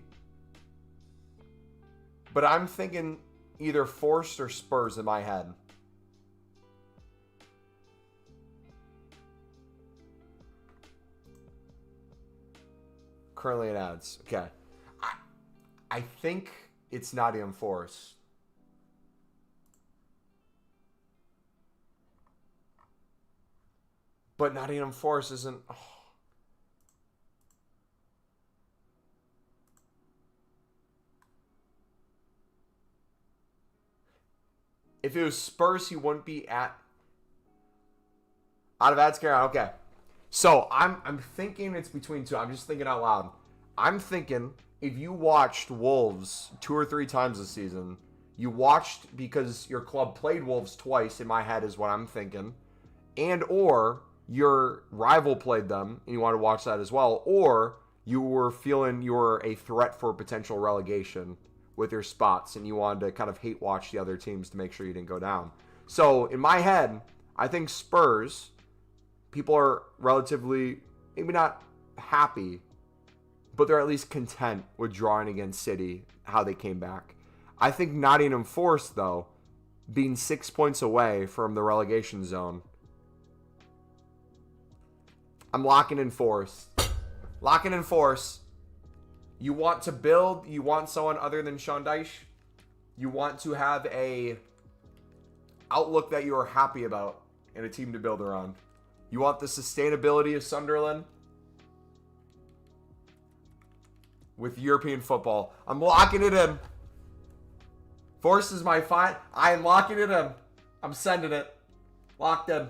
But I'm thinking either Forest or Spurs in my head. Currently in ads. Okay. I think it's Nottingham Forest. But Nottingham Forest isn't... Oh. If it was Spurs, he wouldn't be out of ads care. Okay. So I'm thinking it's between two. I'm just thinking out loud. I'm thinking if you watched Wolves 2 or 3 times this season, you watched because your club played Wolves twice, in my head is what I'm thinking. And or your rival played them and you want to watch that as well. Or you were feeling you were a threat for potential relegation with your spots and you wanted to kind of hate watch the other teams to make sure you didn't go down. So in my head, I think Spurs, people are relatively, maybe not happy, but they're at least content with drawing against City, how they came back. I think Nottingham Forest, though, being 6 points away from the relegation zone, I'm locking in Forest. Locking in Forest. You want to build, you want someone other than Sean Dyche. You want to have a outlook that you are happy about and a team to build around. You want the sustainability of Sunderland with European football. I'm locking it in. Force is my fine. I'm locking it in. I'm sending it. Locked in.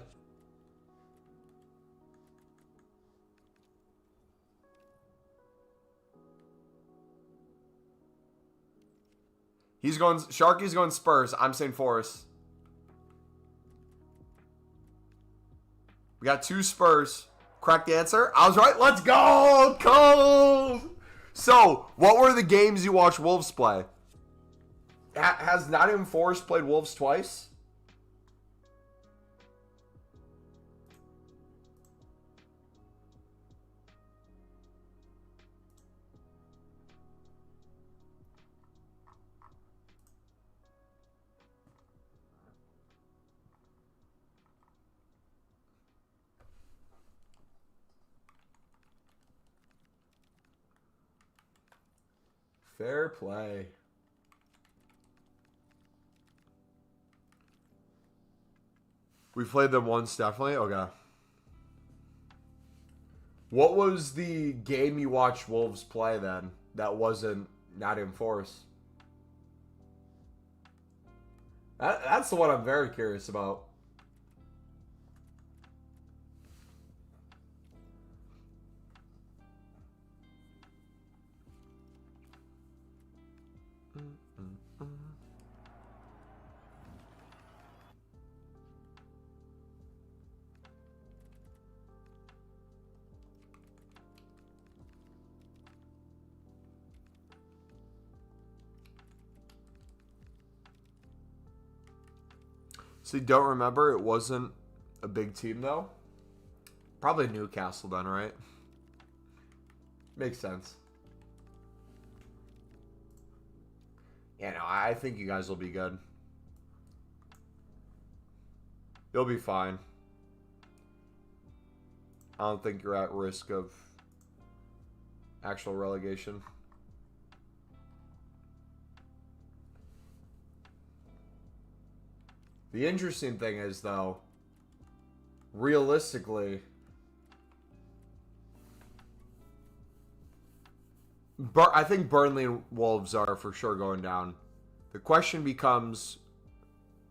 Sharky's going Spurs. I'm saying Forest. We got 2 Spurs. Correct answer. I was right. Let's go. Cold. So, what were the games you watched Wolves play? Has Nottingham Forest played Wolves twice? Fair play. We played them once, definitely. Okay. What was the game you watched Wolves play then that wasn't Nottingham Forest? That's the one I'm very curious about. So you don't remember? It wasn't a big team, though? Probably Newcastle then, right? Makes sense. Yeah, no, I think you guys will be good. You'll be fine. I don't think you're at risk of actual relegation. The interesting thing is, though, realistically, I think Burnley and Wolves are for sure going down. The question becomes,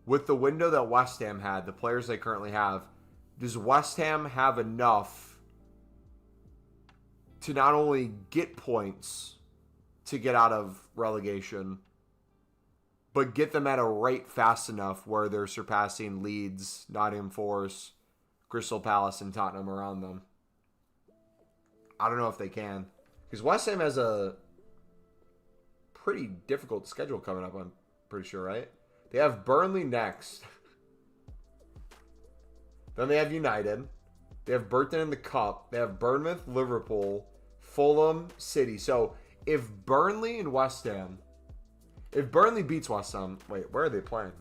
with the window that West Ham had, the players they currently have, does West Ham have enough to not only get points to get out of relegation, but get them at a rate fast enough where they're surpassing Leeds, Nottingham Forest, Crystal Palace, and Tottenham around them? I don't know if they can. Because West Ham has a pretty difficult schedule coming up, I'm pretty sure, right? They have Burnley next. Then they have United. They have Burton in the Cup. They have Bournemouth, Liverpool, Fulham, City. So if Burnley and West Ham... If Burnley beats West Ham... Wait, where are they playing?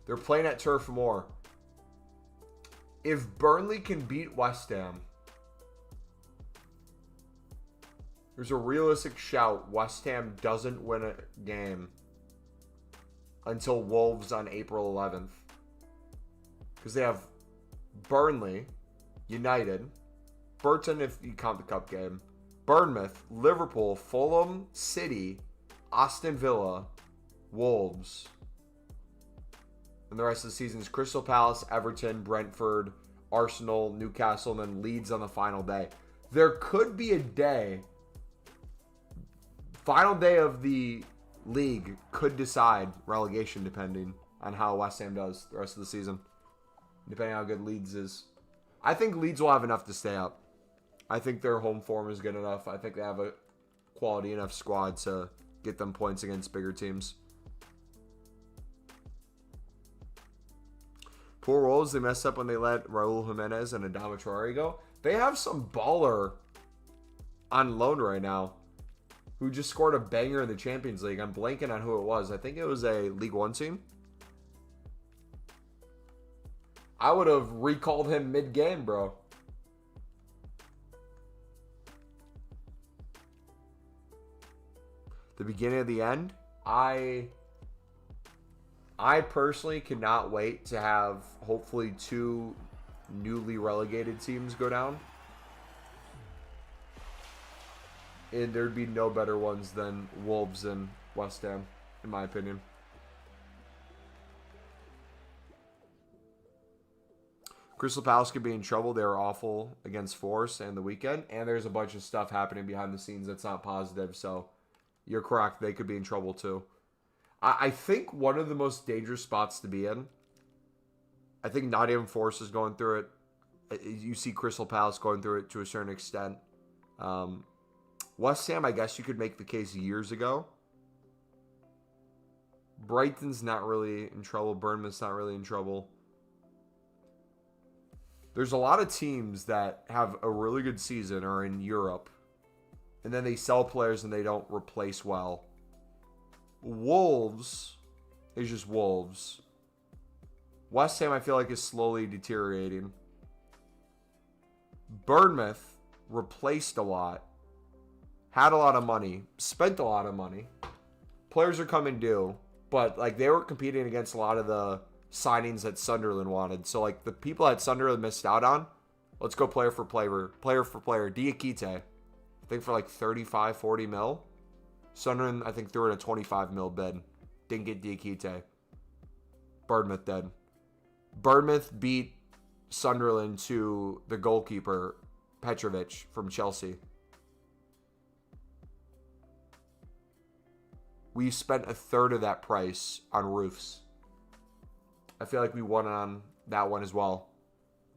They're playing at Turf Moor. If Burnley can beat West Ham, there's a realistic shout West Ham doesn't win a game until Wolves on April 11th. Because they have Burnley, United, Burton if you count the cup game, Bournemouth, Liverpool, Fulham, City, Aston Villa, Wolves. And the rest of the season is Crystal Palace, Everton, Brentford, Arsenal, Newcastle, and then Leeds on the final day. There could be a day, final day of the league could decide relegation depending on how West Ham does the rest of the season. Depending on how good Leeds is. I think Leeds will have enough to stay up. I think their home form is good enough. I think they have a quality enough squad to get them points against bigger teams. Poor Wolves, they messed up when they let Raul Jimenez and Adama Traore go. They have some baller on loan right now who just scored a banger in the Champions League. I'm blanking on who it was. I think it was a League One team. I would have recalled him mid-game, bro. The beginning of the end, I personally cannot wait to have hopefully 2 newly relegated teams go down. And there'd be no better ones than Wolves and West Ham, in my opinion. Crystal Palace could be in trouble. They were awful against Forest and the weekend. And there's a bunch of stuff happening behind the scenes that's not positive. So you're correct. They could be in trouble too. I think one of the most dangerous spots to be in, I think Nottingham Forest is going through it. You see Crystal Palace going through it to a certain extent. West Ham, I guess you could make the case years ago. Brighton's not really in trouble. Bournemouth's not really in trouble. There's a lot of teams that have a really good season or in Europe, and then they sell players and they don't replace well. Wolves is just Wolves. West Ham, I feel like, is slowly deteriorating. Bournemouth replaced a lot, had a lot of money, spent a lot of money. Players are coming due, but like they were competing against a lot of the signings that Sunderland wanted. So like the people that Sunderland missed out on, let's go player for player. Diakite, I think for like 35, 40 mil. Sunderland, I think, threw in a 25 mil bid. Didn't get Diakite. Bournemouth did. Bournemouth beat Sunderland to the goalkeeper, Petrovic, from Chelsea. We spent a third of that price on roofs. I feel like we won on that one as well.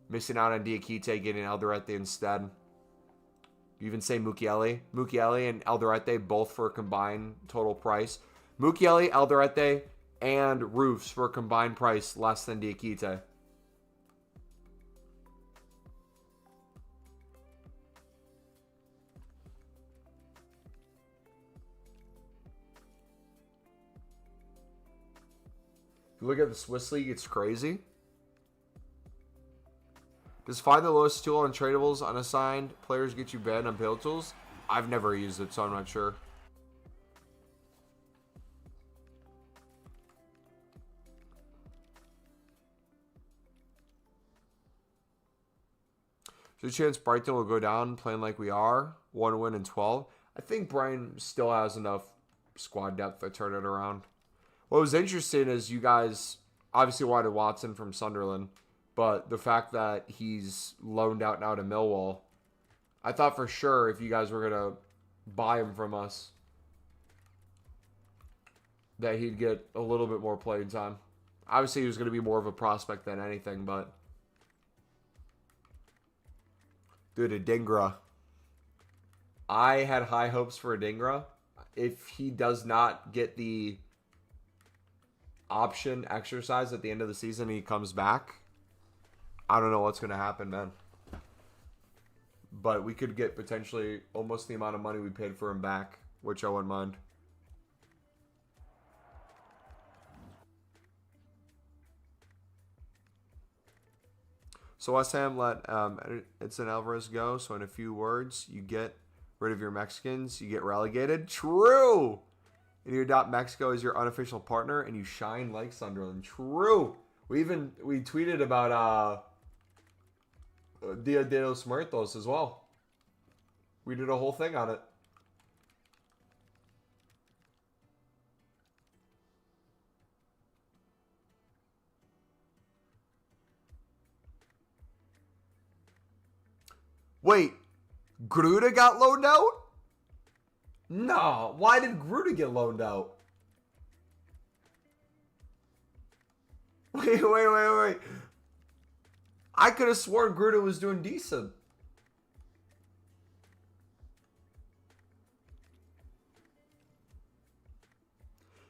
Missing out on Diakite, getting Alderete instead. You even say Mukiele. Mukiele and Alderete both for a combined total price. Mukiele, Alderete, and roofs for a combined price less than Diakite. If you look at the Swiss League, it's crazy. Does find the lowest tool on tradables unassigned players get you banned on Pale Tools? I've never used it, so I'm not sure. There's a chance Brighton will go down playing like we are. 1 win and 12. I think Brighton still has enough squad depth to turn it around. What was interesting is you guys obviously wanted Watson from Sunderland. But the fact that he's loaned out now to Millwall, I thought for sure if you guys were going to buy him from us, that he'd get a little bit more playing time. Obviously, he was going to be more of a prospect than anything, but... Dude, Adingra. I had high hopes for Adingra. If he does not get the option exercise at the end of the season and he comes back... I don't know what's going to happen, man. But we could get potentially almost the amount of money we paid for him back, which I wouldn't mind. So West Ham let Edson Alvarez go. So in a few words, you get rid of your Mexicans, you get relegated. True! And you adopt Mexico as your unofficial partner, and you shine like Sunderland. True! We tweeted about Dia de los Muertos as well. We did a whole thing on it. Wait, Gruda got loaned out? No, why did Gruda get loaned out? Wait. I could have sworn Gruda was doing decent.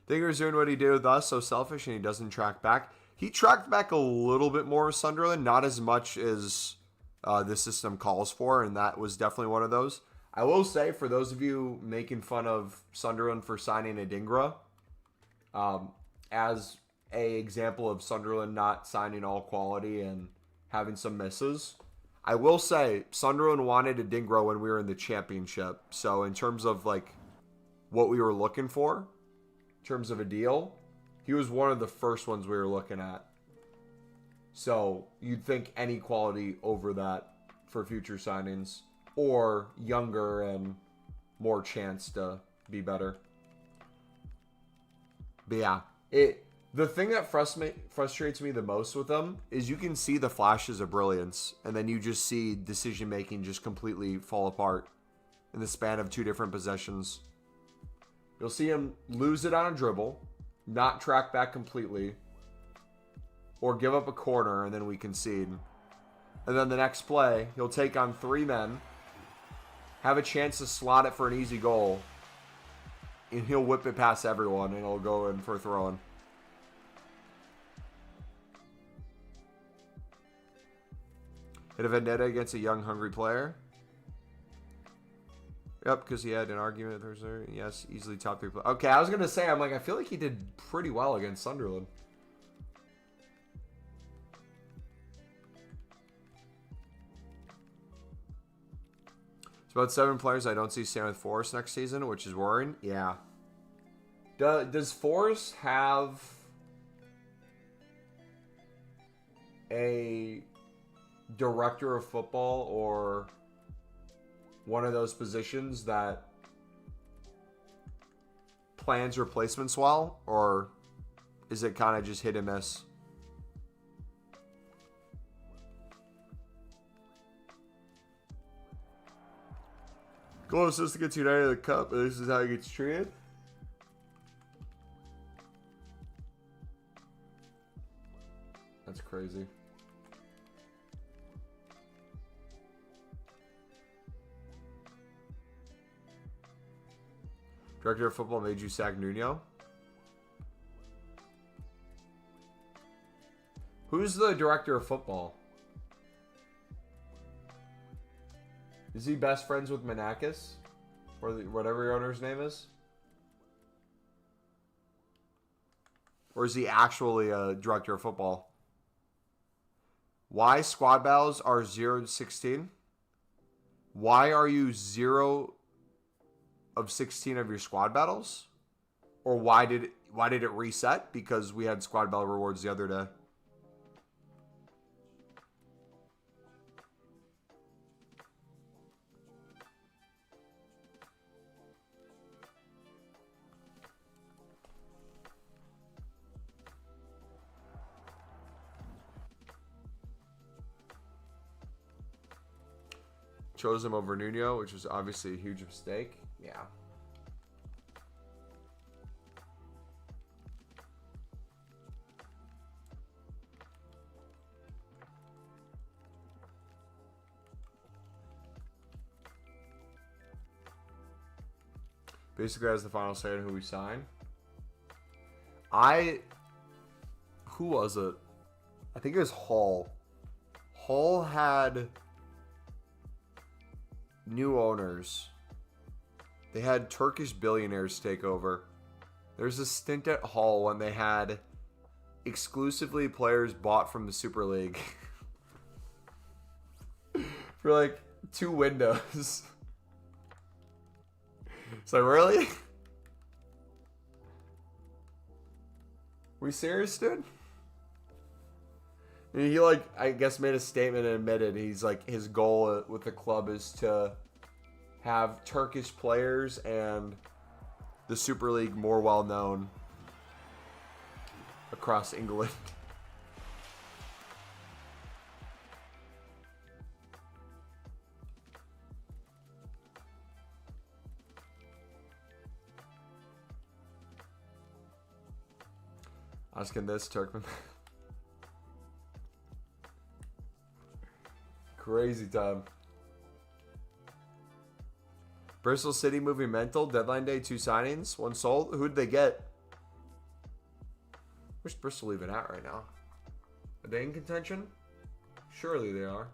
Dinger's doing what he did with us, so selfish, and he doesn't track back. He tracked back a little bit more with Sunderland, not as much as the system calls for, and that was definitely one of those. I will say, for those of you making fun of Sunderland for signing Adingra, as a example of Sunderland not signing all quality and having some misses, I will say Sunderland wanted Adingra when we were in the championship. So in terms of like what we were looking for, in terms of a deal, he was one of the first ones we were looking at. So you'd think any quality over that for future signings, or younger and more chance to be better. But yeah, the thing that frustrates me the most with them is you can see the flashes of brilliance, and then you just see decision making just completely fall apart in the span of 2 different possessions. You'll see him lose it on a dribble, not track back completely, or give up a corner and then we concede. And then the next play, he'll take on 3 men, have a chance to slot it for an easy goal, and he'll whip it past everyone and it'll go in for a throw-in. Hit a vendetta against a young, hungry player. Yep, because he had an argument with her. Yes, easily top 3 player. Okay, I was going to say, I feel like he did pretty well against Sunderland. It's about 7 players I don't see staying with Forest next season, which is worrying. Yeah. Does Forest have a director of football or one of those positions that plans replacements well, or is it kind of just hit and miss? Closest to get United to the Cup, but this is how he gets treated. That's crazy. Director of football made you sack Nuno? Who's the director of football? Is he best friends with Manakis? Or whatever your owner's name is? Or is he actually a director of football? Why squad battles are 0 to 16? Why are you 0 of 16 of your squad battles? Or why did it reset? Because we had squad battle rewards the other day. Chose him over Nuno, which was obviously a huge mistake. Yeah. Basically has the final say on who we sign. Who was it? I think it was Hull. Hull had new owners. They had Turkish billionaires take over. There's a stint at Hull when they had exclusively players bought from the Super League for like 2 windows. So really? We serious, dude? And he I guess made a statement and admitted he's his goal with the club is to have Turkish players and the Super League more well known across England. Asking this, Turkman. Crazy time. Bristol City moving mental. Deadline day, 2 signings. 1 sold. Who'd they get? Where's Bristol even at right now? Are they in contention? Surely they are.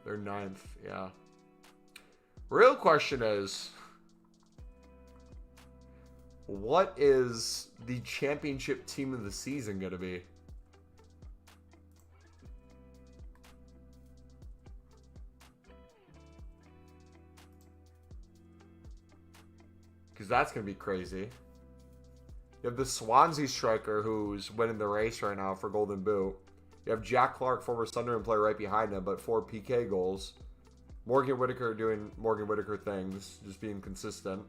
They're 9th, yeah. Real question is, what is the championship team of the season going to be? Because that's going to be crazy. You have the Swansea striker who's winning the race right now for Golden Boot. You have Jack Clark, former Sunderland player, right behind him, but 4 PK goals. Morgan Whitaker doing Morgan Whitaker things, just being consistent.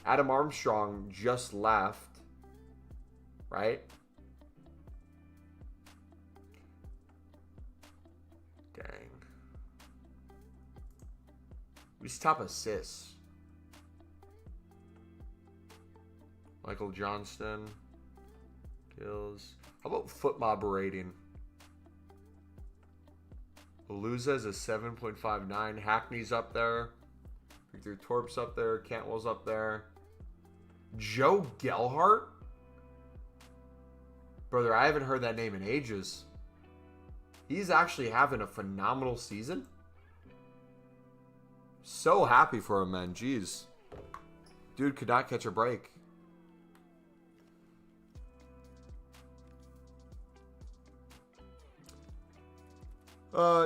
Adam Armstrong just left, right? Dang. Who's top assists? Michael Johnston. Kills. How about foot mob rating? Aluza's a 7.59. Hackney's up there. Victor Torp's up there. Cantwell's up there. Joe Gelhart? Brother, I haven't heard that name in ages. He's actually having a phenomenal season. So happy for him, man. Jeez. Dude could not catch a break.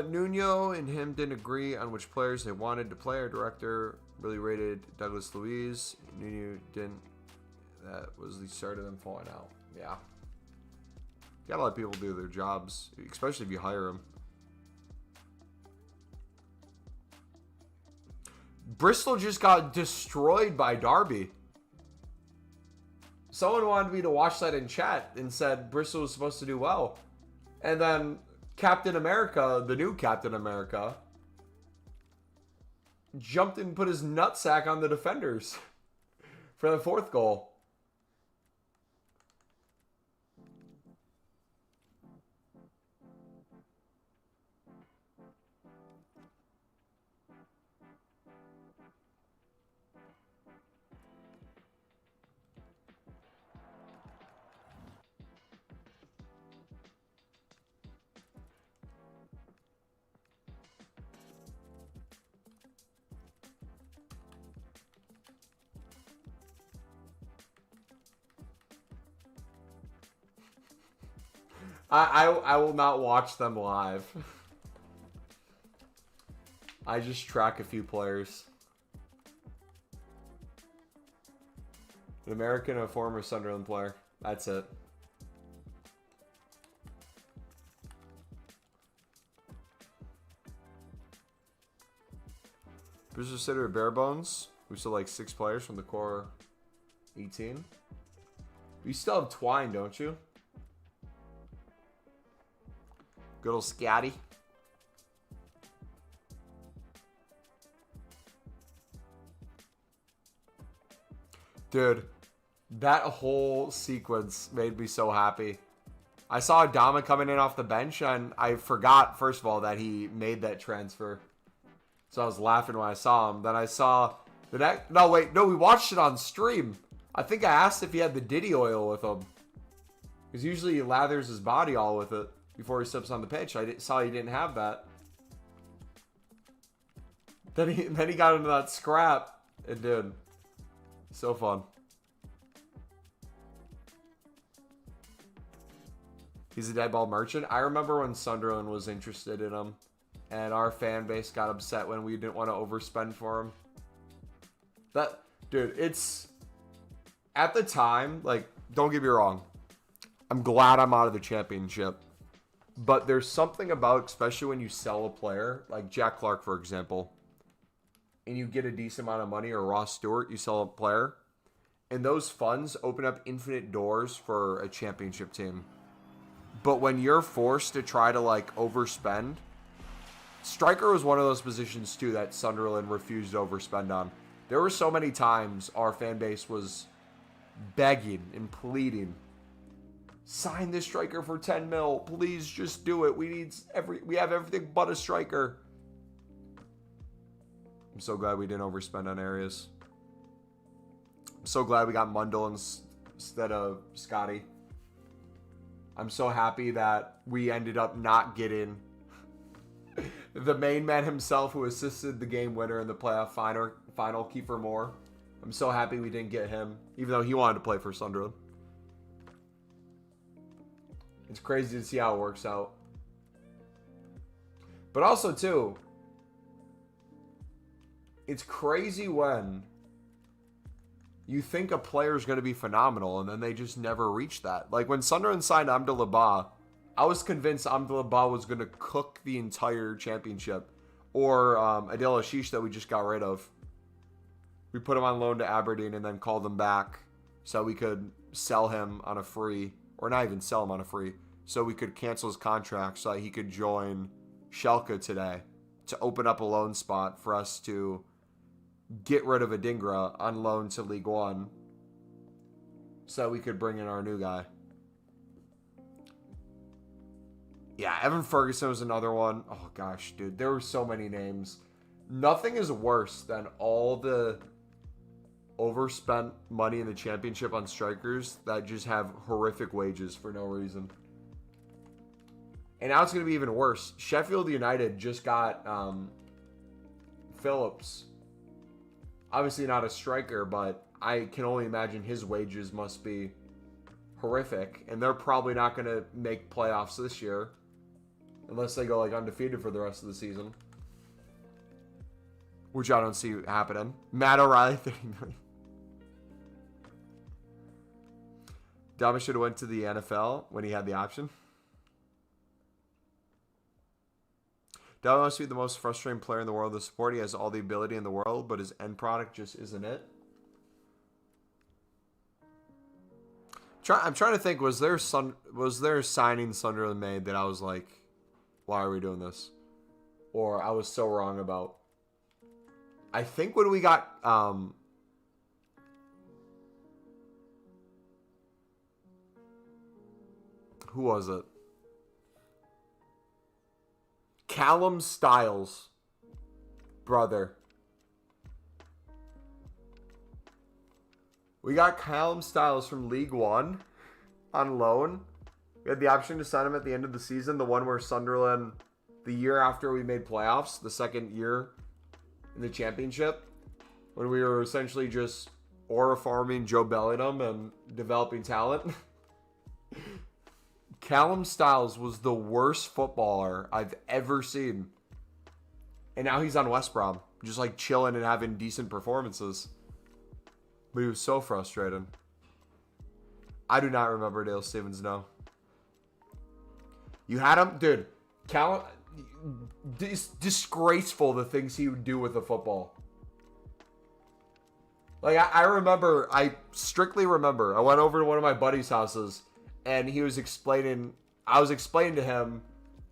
Nuno and him didn't agree on which players they wanted to play. Our director really rated Douglas Luiz. Nuno didn't. That was the start of them falling out. Yeah. Gotta let people do their jobs, especially if you hire them. Bristol just got destroyed by Derby. Someone wanted me to watch that in chat and said Bristol was supposed to do well. And then Captain America, the new Captain America, jumped and put his nutsack on the defenders for the 4th goal. I will not watch them live. I just track a few players. An American and a former Sunderland player. That's it. Bristol City or bare bones. We still like 6 players from the core 18. You still have Twine, don't you? Good old Scotty. Dude, that whole sequence made me so happy. I saw Adama coming in off the bench, and I forgot, first of all, that he made that transfer. So I was laughing when I saw him. Then I saw the next... No, wait. No, we watched it on stream. I think I asked if he had the Diddy oil with him. Because usually he lathers his body all with it before he steps on the pitch. I saw he didn't have that. Then he got into that scrap. It did. So fun. He's a dead ball merchant. I remember when Sunderland was interested in him. And our fan base got upset when we didn't want to overspend for him. Dude, it's... At the time, like, don't get me wrong. I'm glad I'm out of the championship. But there's something about, especially when you sell a player, like Jack Clark, for example, and you get a decent amount of money, or Ross Stewart, you sell a player, And those funds open up infinite doors for a championship team. But when you're forced to try to, like, overspend, striker was one of those positions, too, that Sunderland refused to overspend on. There were so many times our fan base was begging and pleading, sign this striker for 10 mil. Please just do it. We have everything but a striker. I'm so glad we didn't overspend on areas. I'm so glad we got Mundell instead of Scotty. I'm so happy that we ended up not getting the main man himself who assisted the game winner in the playoff final, Kiefer Moore. I'm so happy we didn't get him, even though he wanted to play for Sunderland. It's crazy to see how it works out. But also, too, it's crazy when you think a player is going to be phenomenal and then they just never reach that. Like when Sunderland signed Amdalaba, I was convinced Amdalaba was going to cook the entire championship. Or Adil Ashish that we just got rid of. We put him on loan to Aberdeen and then called him back so we could sell him on a free, or not even sell him on a free, so we could cancel his contract so that he could join Schalke today to open up a loan spot for us to get rid of Adingra on loan to League One so we could bring in our new guy. Yeah, Evan Ferguson was another one. Oh, gosh, dude. There were so many names. Nothing is worse than all the overspent money in the championship on strikers that just have horrific wages for no reason. And now it's going to be even worse. Sheffield United just got Phillips. Obviously not a striker, but I can only imagine his wages must be horrific. And they're probably not going to make playoffs this year unless they go like undefeated for the rest of the season. Which I don't see happening. Matt O'Reilly, 30 million. Dama should have went to the NFL when he had the option. Dama must be the most frustrating player in the world to support. He has all the ability in the world, but his end product just isn't it. I'm trying to think, was there a signing Sunderland made that I was like, why are we doing this? Or I was so wrong about. I think when we got who was it? Callum Styles, brother. We got Callum Styles from League One on loan. We had the option to sign him at the end of the season, the one where Sunderland, the year after we made playoffs, the second year in the championship, when we were essentially just aura farming Joe Bellingham and developing talent. Callum Styles was the worst footballer I've ever seen. And now he's on West Brom, just like chilling and having decent performances. But he was so frustrated. I do not remember Dale Stevens, no. You had him? Dude, Callum, disgraceful the things he would do with the football. Like, I strictly remember, I went over to one of my buddy's houses, and I was explaining to him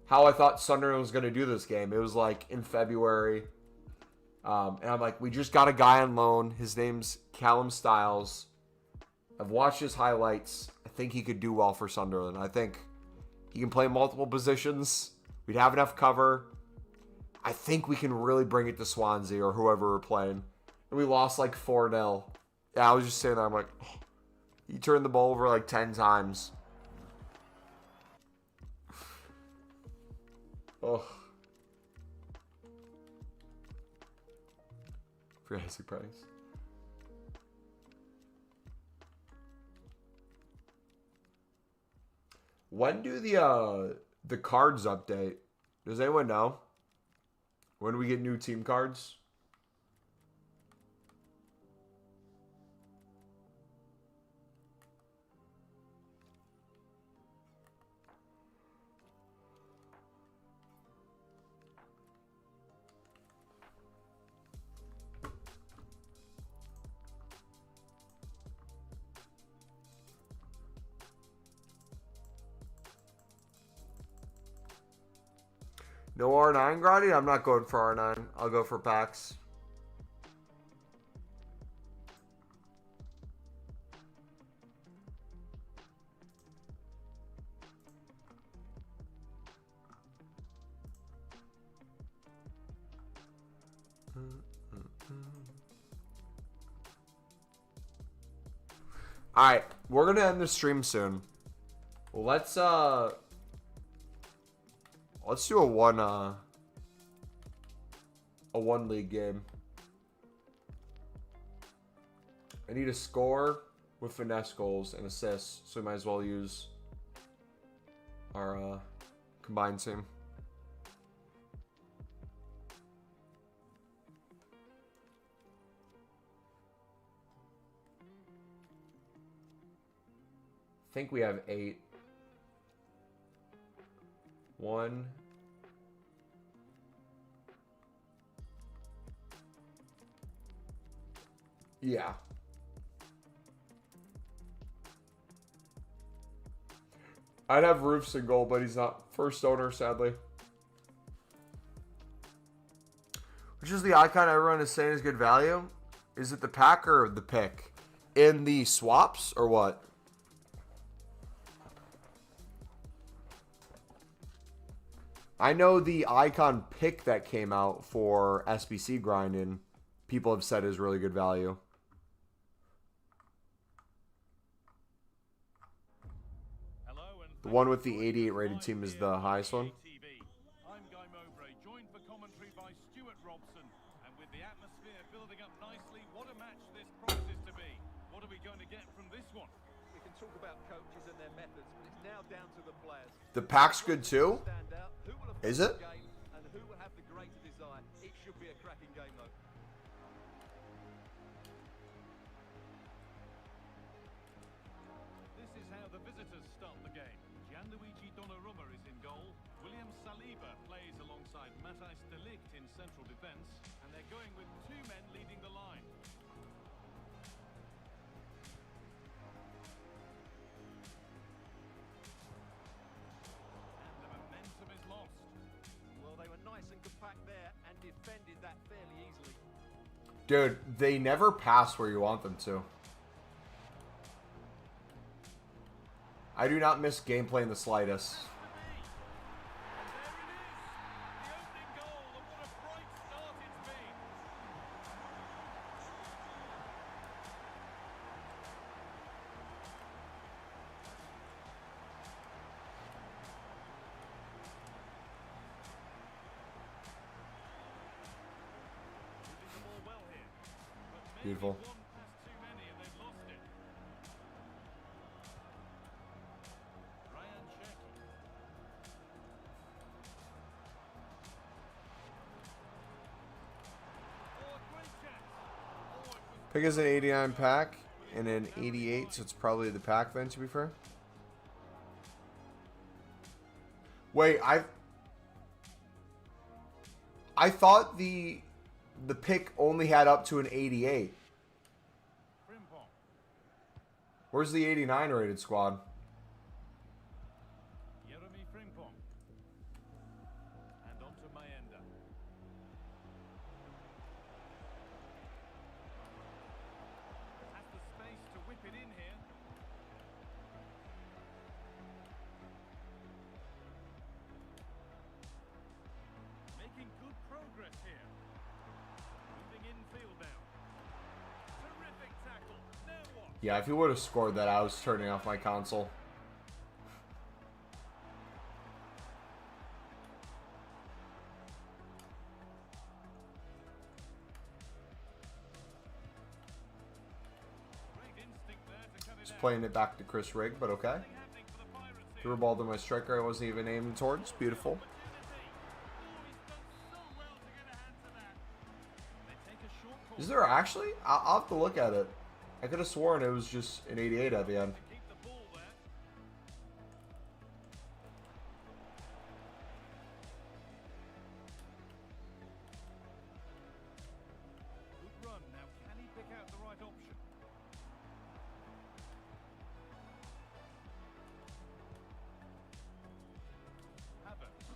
how I thought Sunderland was going to do this game. It was like in February. And I'm like, we just got a guy on loan. His name's Callum Styles. I've watched his highlights. I think he could do well for Sunderland. I think he can play multiple positions. We'd have enough cover. I think we can really bring it to Swansea or whoever we're playing. And we lost like 4-0. Yeah, I was just sitting there. I'm like, oh, he turned the ball over like 10 times. Oh. Crazy price. When do the cards update? Does anyone know? When do we get new team cards? No R9 grinding? I'm not going for R9. I'll go for packs. Alright, we're gonna end the stream soon. Well, let's do a one league game. I need a score with finesse goals and assists, so we might as well use our combined team. I think we have 8. 1. Yeah. I'd have Roofs in goal, but he's not first owner, sadly. Which is the icon everyone is saying is good value? Is it the pack or the pick? In the swaps or what? I know the icon pick that came out for SBC grinding, people have said is really good value. The one with the 88 rated team is the highest one. I'm Guy Mowbray, joined for commentary by Stuart Robson. And with the atmosphere building up nicely, what a match this promises to be. What are we going to get from this one? We can talk about coaches and their methods, but it's now down to the players. The pack's good too? Is it? And who will have the greater desire? It should be a cracking game though. This is how the visitors start the game. Gianluigi Donnarumma is in goal. William Saliba plays alongside Matthijs de Ligt in central defence. And they're going with 2 men leading the line. And the momentum is lost. Well, they were nice and compact there and defended that fairly easily. Dude, they never pass where you want them to. I do not miss gameplay in the slightest. Beautiful. Pick is an 89 pack and an 88, so it's probably the pack then, to be fair. Wait, I thought the pick only had up to an 88. Where's the 89 rated squad? And on to Mayenda. Has the space to whip it in here. Making good progress here. Moving infield now. Terrific tackle. Now what? Yeah, if he would have scored that, I was turning off my console. Just playing it back to Chris Rigg, but okay. Threw a ball to my striker I wasn't even aiming towards. Beautiful. Is there actually? I'll have to look at it. I could have sworn it was just an 88 at the end. Good run. Now can he pick out the right option? Havertz.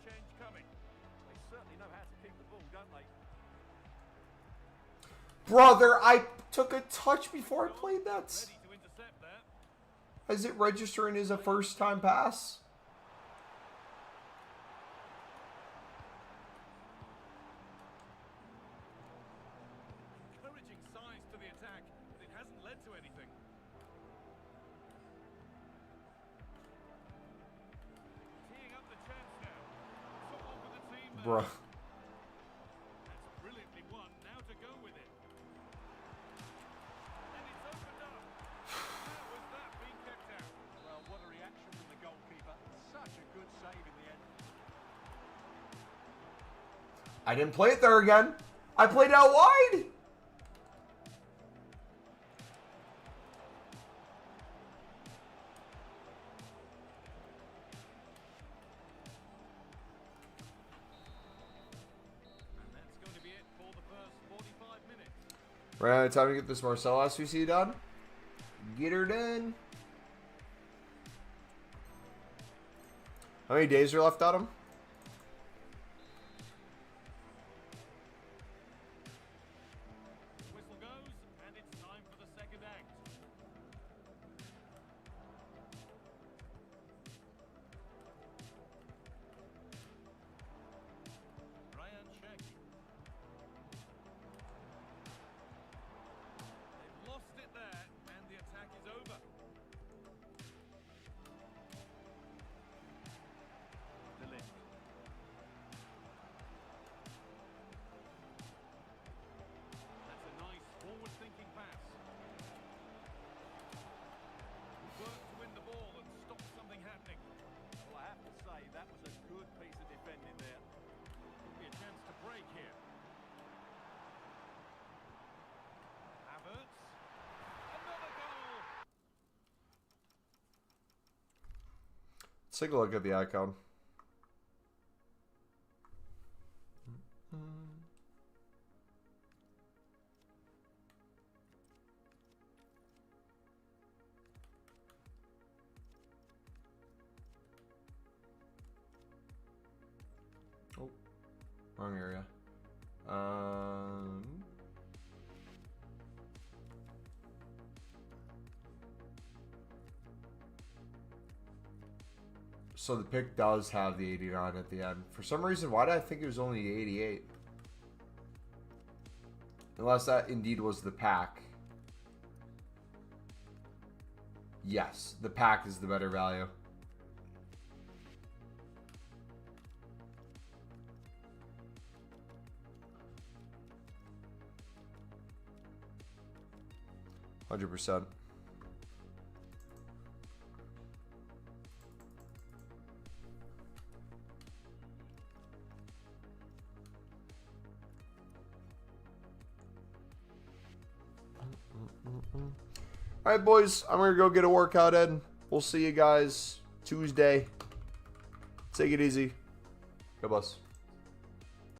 change coming. They certainly know how to keep the ball, don't they? Brother, I took a touch before I played that. Ready to intercept there. Is it registering as a first-time pass? Encouraging signs to the attack, but it hasn't led to anything. Teeing up the chance now. Someone for the team there. Bruh. That's brilliantly won. Now to go with it. And it's opened up. How was that being kept out? Well, what a reaction from the goalkeeper. Such a good save in the end. I didn't play it there again. I played out wide. And that's going to be it for the first 45 minutes. Right, it's time to get this Marcel SBC done. Get her done. How many days are left on him? Whistle goes, and it's time for the second act. Ryan Sheck. They've lost it there, and the attack is over. De Ligt. That's a nice forward-thinking pass. Work to win the ball and stop something happening. Well, I have to say, that was a good piece of defending there. Could be a chance to break here. Havertz. Another goal. Let's take a look at the icon. Oh, wrong area. So the pick does have the 89 at the end. For some reason, why did I think it was only the 88? Unless that indeed was the pack. Yes, the pack is the better value. %. All right, boys, I'm going to go get a workout in. We'll see you guys Tuesday. Take it easy. God bless.